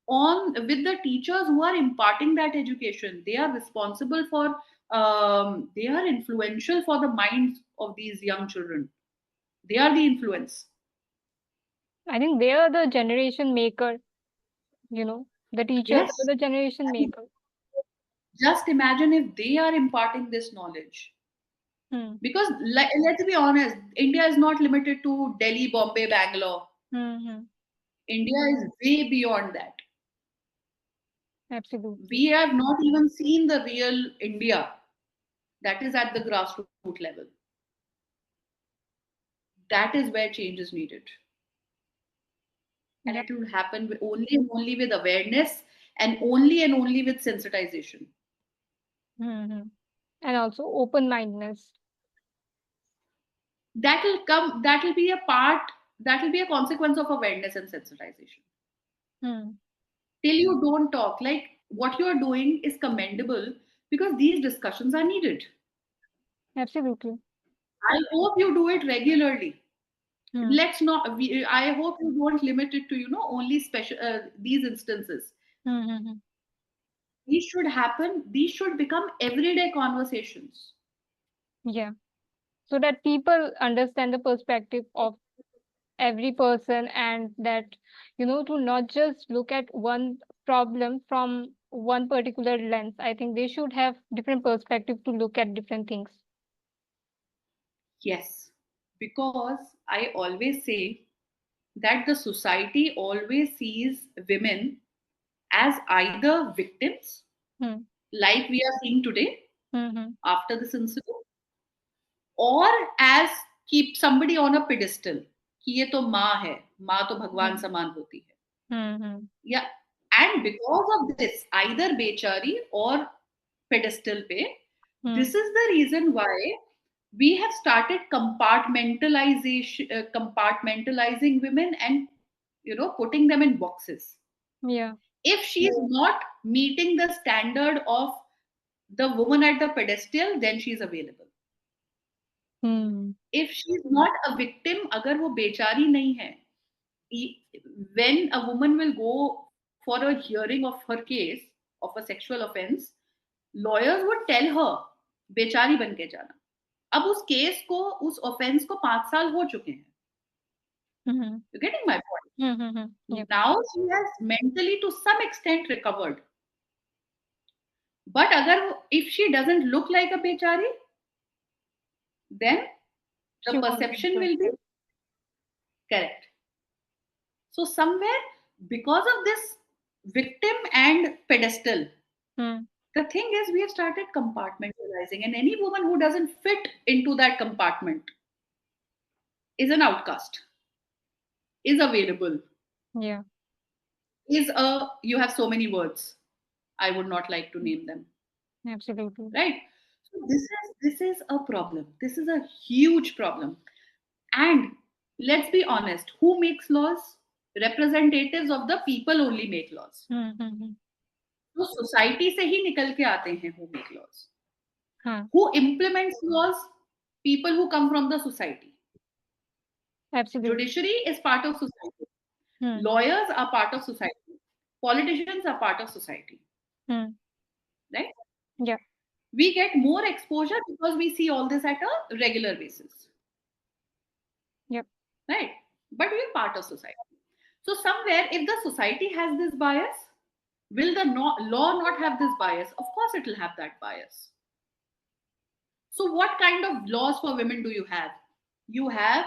on with the teachers who are imparting that education. They are responsible for they are influential for the minds of these young children. They are the influence. I think they are the generation maker, the teachers are Yes, the generation I mean, maker. just imagine if they are imparting this knowledge. Hmm. Because let's be honest, India is not limited to Delhi, Bombay, Bangalore. Hmm. Hmm. India is way beyond that. Absolutely. We have not even seen the real India that is at the grassroots level. That is where change is needed. And Yep. it will happen only and only with awareness and only with sensitization. Hmm. Hmm. And also open-mindedness. That will come, that will be a part, that will be a consequence of awareness and sensitization. Hmm. Till you don't talk, like what you are doing is commendable because these discussions are needed. Absolutely. I hope you do it regularly. Hmm. Let's not, I hope you don't limit it to, only special, these instances. Hmm. Hmm. Hmm. These should happen, these should become everyday conversations. Yeah. So that people understand the perspective of every person, and that, to not just look at one problem from one particular lens. I think they should have different perspective to look at different things. Yes, because I always say that the society always sees women as either victims, Hmm. like we are seeing today Hmm. after this incident, or as keep somebody on a pedestal कि ये तो माँ है, माँ तो भगवान Hmm. समान होती है. Hmm. Hmm. Yeah, and because of this, either Bechari or pedestal pe, Hmm. this is the reason why we have started compartmentalizing women and putting them in boxes. Yeah. If she is not meeting the standard of the woman at the pedestal, then she is available. Hmm. If she is not a victim, अगर वो बेचारी नहीं है, when a woman will go for a hearing of her case of a sexual offense, lawyers would tell her बेचारी बन के जाना. अब उस केस को, उस ऑफेंस को 5 साल हो चुके हैं. Hmm. You getting my point? Hmm. Hmm. Yep. Now she has mentally to some extent recovered. But agar, if she doesn't look like a bechari, then the She won't be perception will be interested. correct. So somewhere, because of this victim and pedestal, Hmm. the thing is we have started compartmentalizing, and any woman who doesn't fit into that compartment is an outcast, is available, Yeah. is a, you have so many words. I would not like to name them. Absolutely. Right? So this is a problem. This is a huge problem. And let's be honest, who makes laws? Representatives of the people only make laws. Hmm. Hmm. Hmm. तो society से ही निकल के आते हैं who make laws. Huh. Who implements laws? People who come from the society. Absolutely. Judiciary is part of society. Hmm. Lawyers are part of society. Politicians are part of society. Hmm. Right? Yeah. We get more exposure because we see all this at a regular basis. Yep. Right? But we are part of society. So somewhere, if the society has this bias, will the law not have this bias? Of course, it will have that bias. So what kind of laws for women do you have? You have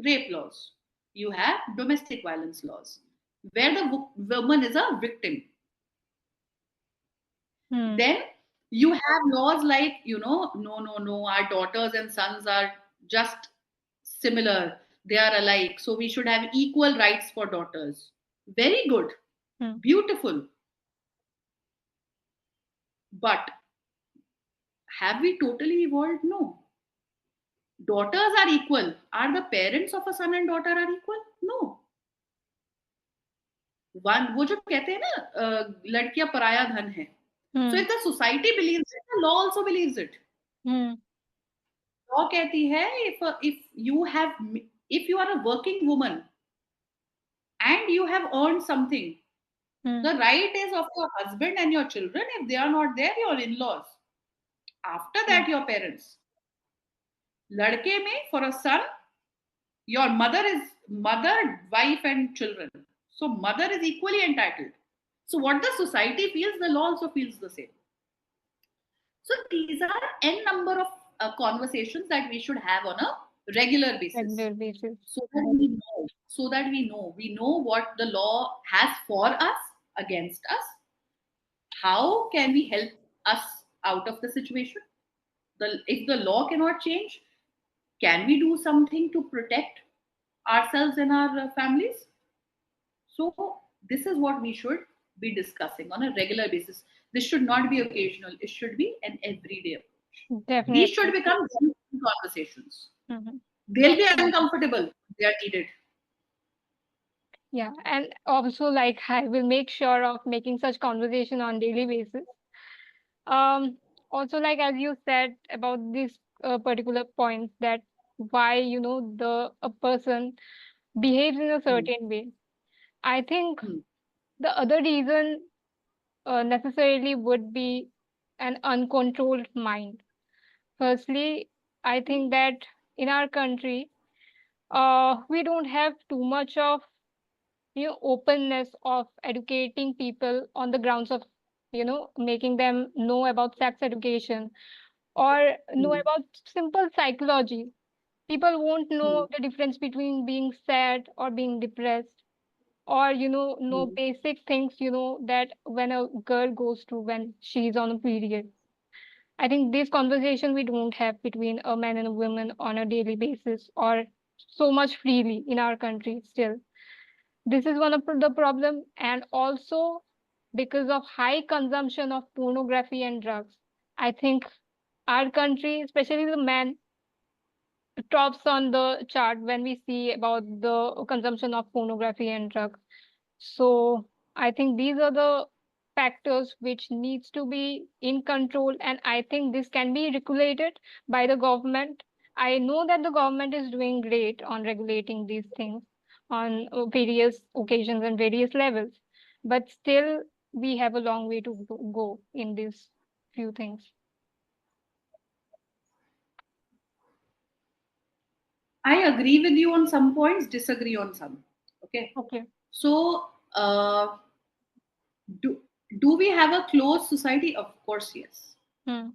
rape laws. You have domestic violence laws, where the woman is a victim. Hmm. Then you have laws like, no, our daughters and sons are just similar. They are alike. So we should have equal rights for daughters. Very good. Hmm. Beautiful. But have we totally evolved? No. Daughters are equal. Are the parents of a son and daughter are equal? No. One, वो जो कहते हैं ना, लड़कियां पराया धन है. So Hmm. if the society believes it, the law also believes it. Hmm. Law कहती है, if you are a working woman and you have earned something, Hmm. the right is of your husband and your children. If they are not there, your in-laws. After Hmm. that, your parents. लड़के में, for a son, your mother is mother, wife, and children. So mother is equally entitled. So what the society feels, the law also feels the same. So these are n number of conversations that we should have on a regular basis, Regular basis. so that we know what the law has for us, against us. How can we help us out of the situation? If the law cannot change, can we do something to protect ourselves and our families? So this is what we should be discussing on a regular basis. This should not be occasional. It should be an everyday approach. These should Definitely. become conversations. Hmm. They'll be uncomfortable. They are needed. Yeah. And also, like, I will make sure of making such conversation on daily basis. Um, Also, like as you said about this particular point, that why the a person behaves in a Hmm. certain way. I think Hmm. the other reason necessarily would be an uncontrolled mind. Firstly, I think that in our country, we don't have too much of openness of educating people on the grounds of making them know about sex education or know Hmm. about simple psychology. People won't Hmm. know the difference between being sad or being depressed, or know Hmm. basic things that when a girl goes through when she's on a period. I think this conversation we don't have between a man and a woman on a daily basis or so much freely in our country still. This is one of the problem, and also because of high consumption of pornography and drugs. I think our country, especially the men, tops on the chart when we see about the consumption of pornography and drugs. So I think these are the factors which needs to be in control, and I think this can be regulated by the government, I know that the government is doing great on regulating these things on various occasions and various levels, but still we have a long way to go in these few things. I agree with you on some points, disagree on some. Okay. Okay. So, do, do we have a closed society? Of course, yes. Hmm.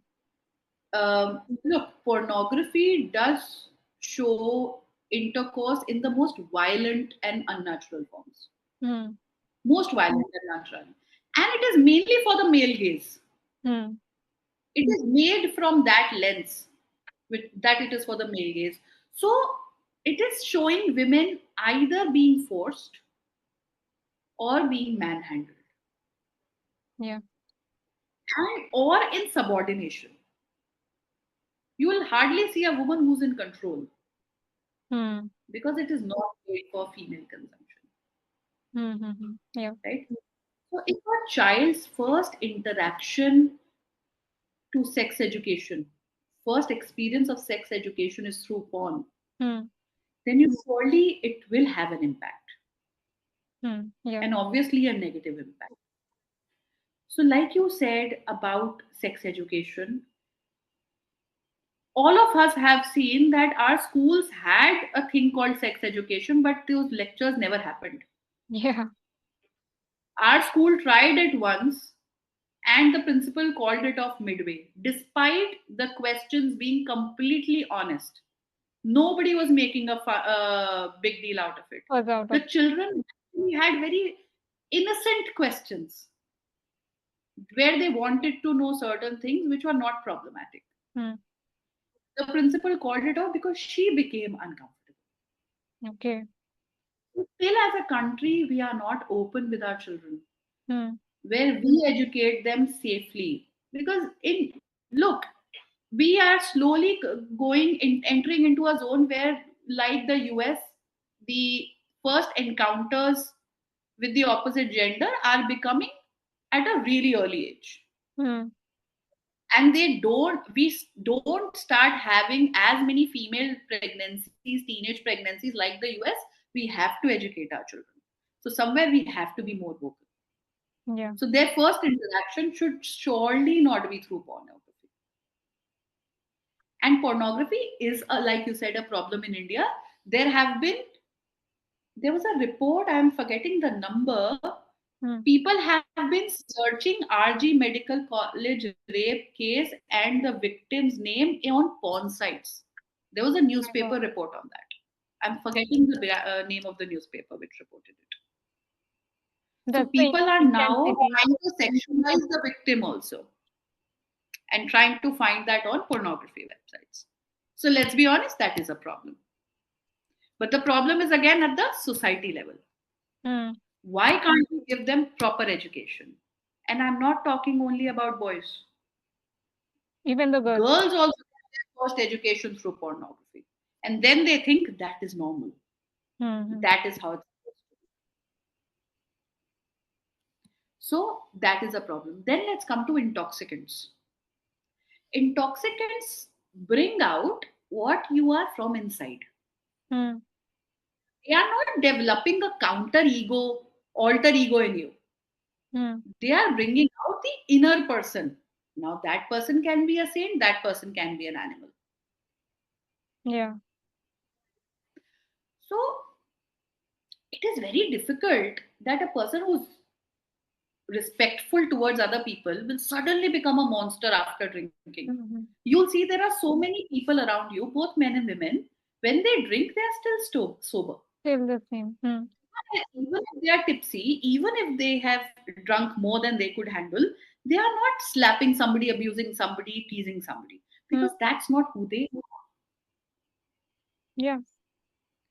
Look, pornography does show intercourse in the most violent and unnatural forms. Hmm. Most violent and unnatural. And it is mainly for the male gaze. Hmm. It is made from that lens, that it is for the male gaze. So it is showing women either being forced or being manhandled Yeah. and or in subordination. You will hardly see a woman who's in control Hmm. because it is not made for female consumption, Hmm. Hmm. Yeah. right? So if a child's first interaction to sex education, first experience of sex education is through porn, Hmm. then you surely it will have an impact, Hmm. Yeah. and obviously a negative impact. So, like you said about sex education, all of us have seen that our schools had a thing called sex education, but those lectures never happened. Yeah. Our school tried it once, and the principal called it off midway, despite the questions being completely honest. Nobody was making a big deal out of it. Was out The of. children actually had very innocent questions where they wanted to know certain things which were not problematic. Hmm. The principal called it off because she became uncomfortable. Okay. Still, as a country, we are not open with our children, Hmm. where we educate them safely. Because in look, we are slowly entering into a zone where, like the US, the first encounters with the opposite gender are becoming at a really early age, Hmm. and don't start having as many female pregnancies, teenage pregnancies like the US. We have to educate our children, so somewhere we have to be more vocal. Yeah. So their first interaction should surely not be through pornography. And pornography is like you said, a problem in India. There was a report, I am forgetting the number. Hmm. People have been searching RG Medical College rape case and the victim's name on porn sites. There was a Oh my newspaper God. report on that. I'm forgetting the name of the newspaper which reported it. So That's the people are now intensity. trying to sexualize the victim also, and trying to find that on pornography websites. So let's be honest, that is a problem. But the problem is again at the society level. Hmm. Why can't we give them proper education? And I'm not talking only about boys. Even the girls. Girls also get their first education through pornography. And then they think that is normal. Hmm. Hmm. That is how it's supposed to be. So that is a problem. Then let's come to intoxicants. Intoxicants bring out what you are from inside. Hmm. They are not developing a counter ego, alter ego in you. Hmm. They are bringing out the inner person. Now, that person can be a saint, that person can be an animal. Yeah. So, it is very difficult that a person who's respectful towards other people will suddenly become a monster after drinking. Hmm. You'll see there are so many people around you, both men and women, when they drink, they are still sober. Still the same. Hmm. Even if they are tipsy, even if they have drunk more than they could handle, they are not slapping somebody, abusing somebody, teasing somebody, Hmm. because that's not who they are, Yeah.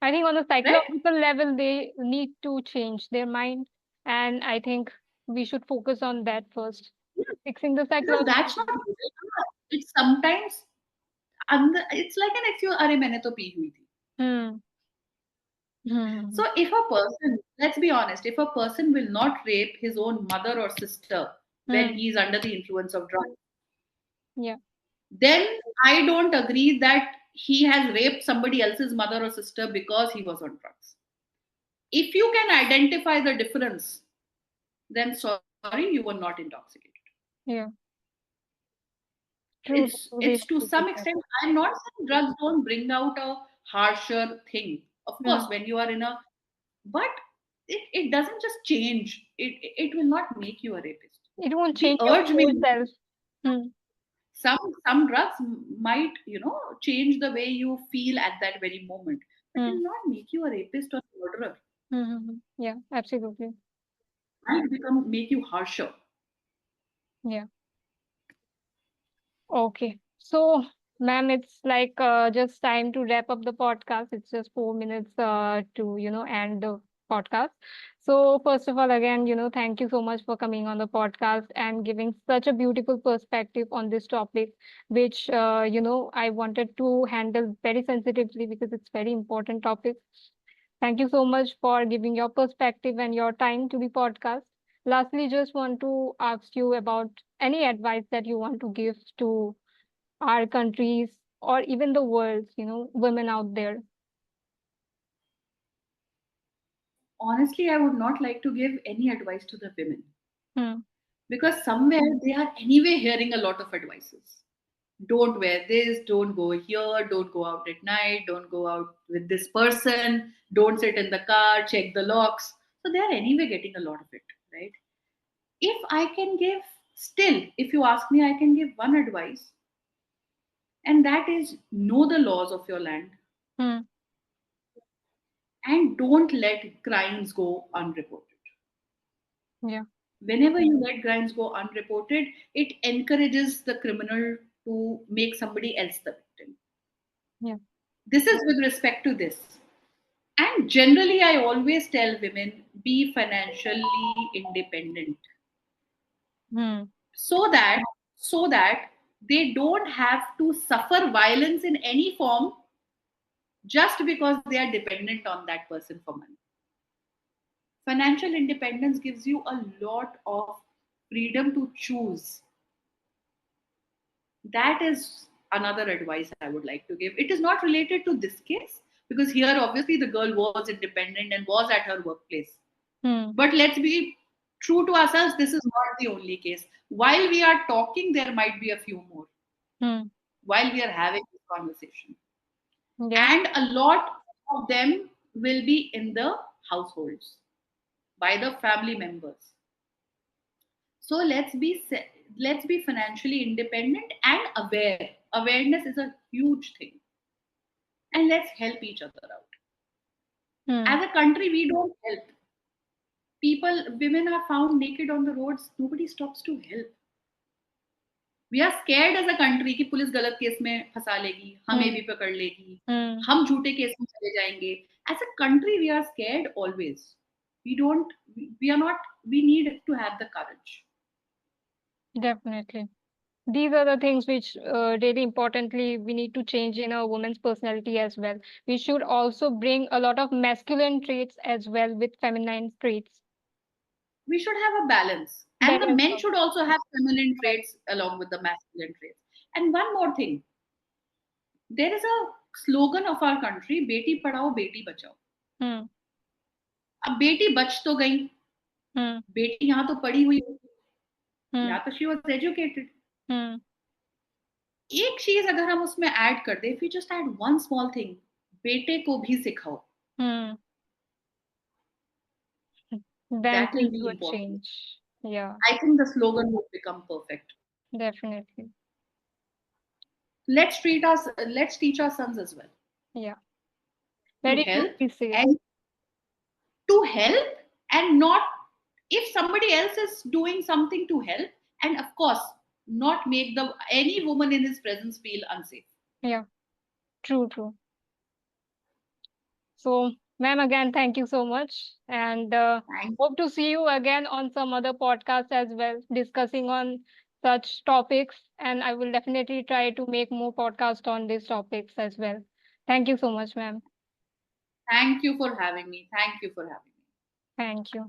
I think on a right? psychological level, they need to change their mind. And I think we should focus on that first. Fixing the Because psychological that's not level. who they are. It's sometimes, it's like an excuse, अरे मैंने तो P हुई थी. Hmm. Hmm. So if a person, let's be honest, if a person will not rape his own mother or sister when Hmm. he is under the influence of drugs, Yeah. then I don't agree that he has raped somebody else's mother or sister because he was on drugs. If you can identify the difference, then sorry, you were not intoxicated. Yeah. True. It's Totally to agree some with that. extent. I'm not saying drugs don't bring out a harsher thing. Of course, Hmm. when you are in a, but it doesn't just change. It will not make you a rapist. It won't The change your urge may core self. Hmm. some drugs might change the way you feel at that very moment, but Hmm. will not make you a rapist or murderer. Hmm. Yeah, absolutely. Might become make you harsher. Yeah. Okay. So, ma'am, it's like just time to wrap up the podcast. It's just 4 minutes to, end the podcast. So, first of all, again, thank you so much for coming on the podcast and giving such a beautiful perspective on this topic, which, I wanted to handle very sensitively because it's very important topic. Thank you so much for giving your perspective and your time to the podcast. Lastly, just want to ask you about any advice that you want to give to our countries or even the world, women out there. Honestly, I would not like to give any advice to the women, Hmm. because somewhere they are anyway hearing a lot of advices. Don't wear this, don't go here, don't go out at night, don't go out with this person, don't sit in the car, check the locks. So they are anyway getting a lot of it, right? If I can give, still, if you ask me, I can give one advice, and that is know the laws of your land Hmm. and don't let crimes go unreported. Yeah. Whenever you let crimes go unreported, it encourages the criminal to make somebody else the victim. Yeah. This is with respect to this. And generally, I always tell women be financially independent, Hmm. so that so that they don't have to suffer violence in any form just because they are dependent on that person for money. Financial independence gives you a lot of freedom to choose. That is another advice I would like to give. It is not related to this case, because here obviously the girl was independent and was at her workplace. Hmm. But let's be true to ourselves, this is not the only case. While we are talking, there might be a few more Hmm. while we are having this conversation. Yeah. And a lot of them will be in the households by the family members. So let's be financially independent and aware. Awareness is a huge thing, and let's help each other out. Hmm. As a country, we don't help people. Women are found naked on the roads. Nobody stops to help. We are scared as a country कि police गलत case में फंसा लेगी, हमें Hmm. भी पकड़ लेगी, Hmm. हम झूठे केस में चले जाएंगे. As a country we are scared always. We don't, we are not, we need to have the courage. Definitely. These are the things which really importantly we need to change in a woman's personality as well. We should also bring a lot of masculine traits as well with feminine traits. We should have a balance, and the Balance men of should also have feminine traits along with the masculine traits. And one more thing, there is a slogan of our country, Beti Padhao Beti Bachao. hmm. अब बेटी बच तो गई, Hmm. बेटी यहाँ तो पढ़ी हुई, Hmm. या तो शी वाज एजुकेटेड. Hmm. एक चीज अगर हम उसमें ऐड कर दे, if you just add one small thing, बेटे को भी सिखाओ, Hmm. Then that will things be would important. change. Yeah, I think the slogan would become perfect. definitely. Let's teach our sons as well Yeah, to very help, truly said. and to help, and not, if somebody else is doing something, to help, and of course not make the any woman in his presence feel unsafe. Yeah, true, true. So, ma'am, again, thank you so much. And Thank hope to see you again on some other podcast as well, discussing on such topics. And I will definitely try to make more podcasts on these topics as well. Thank you so much, ma'am. thank you for having me. Thank you for having me. Thank you.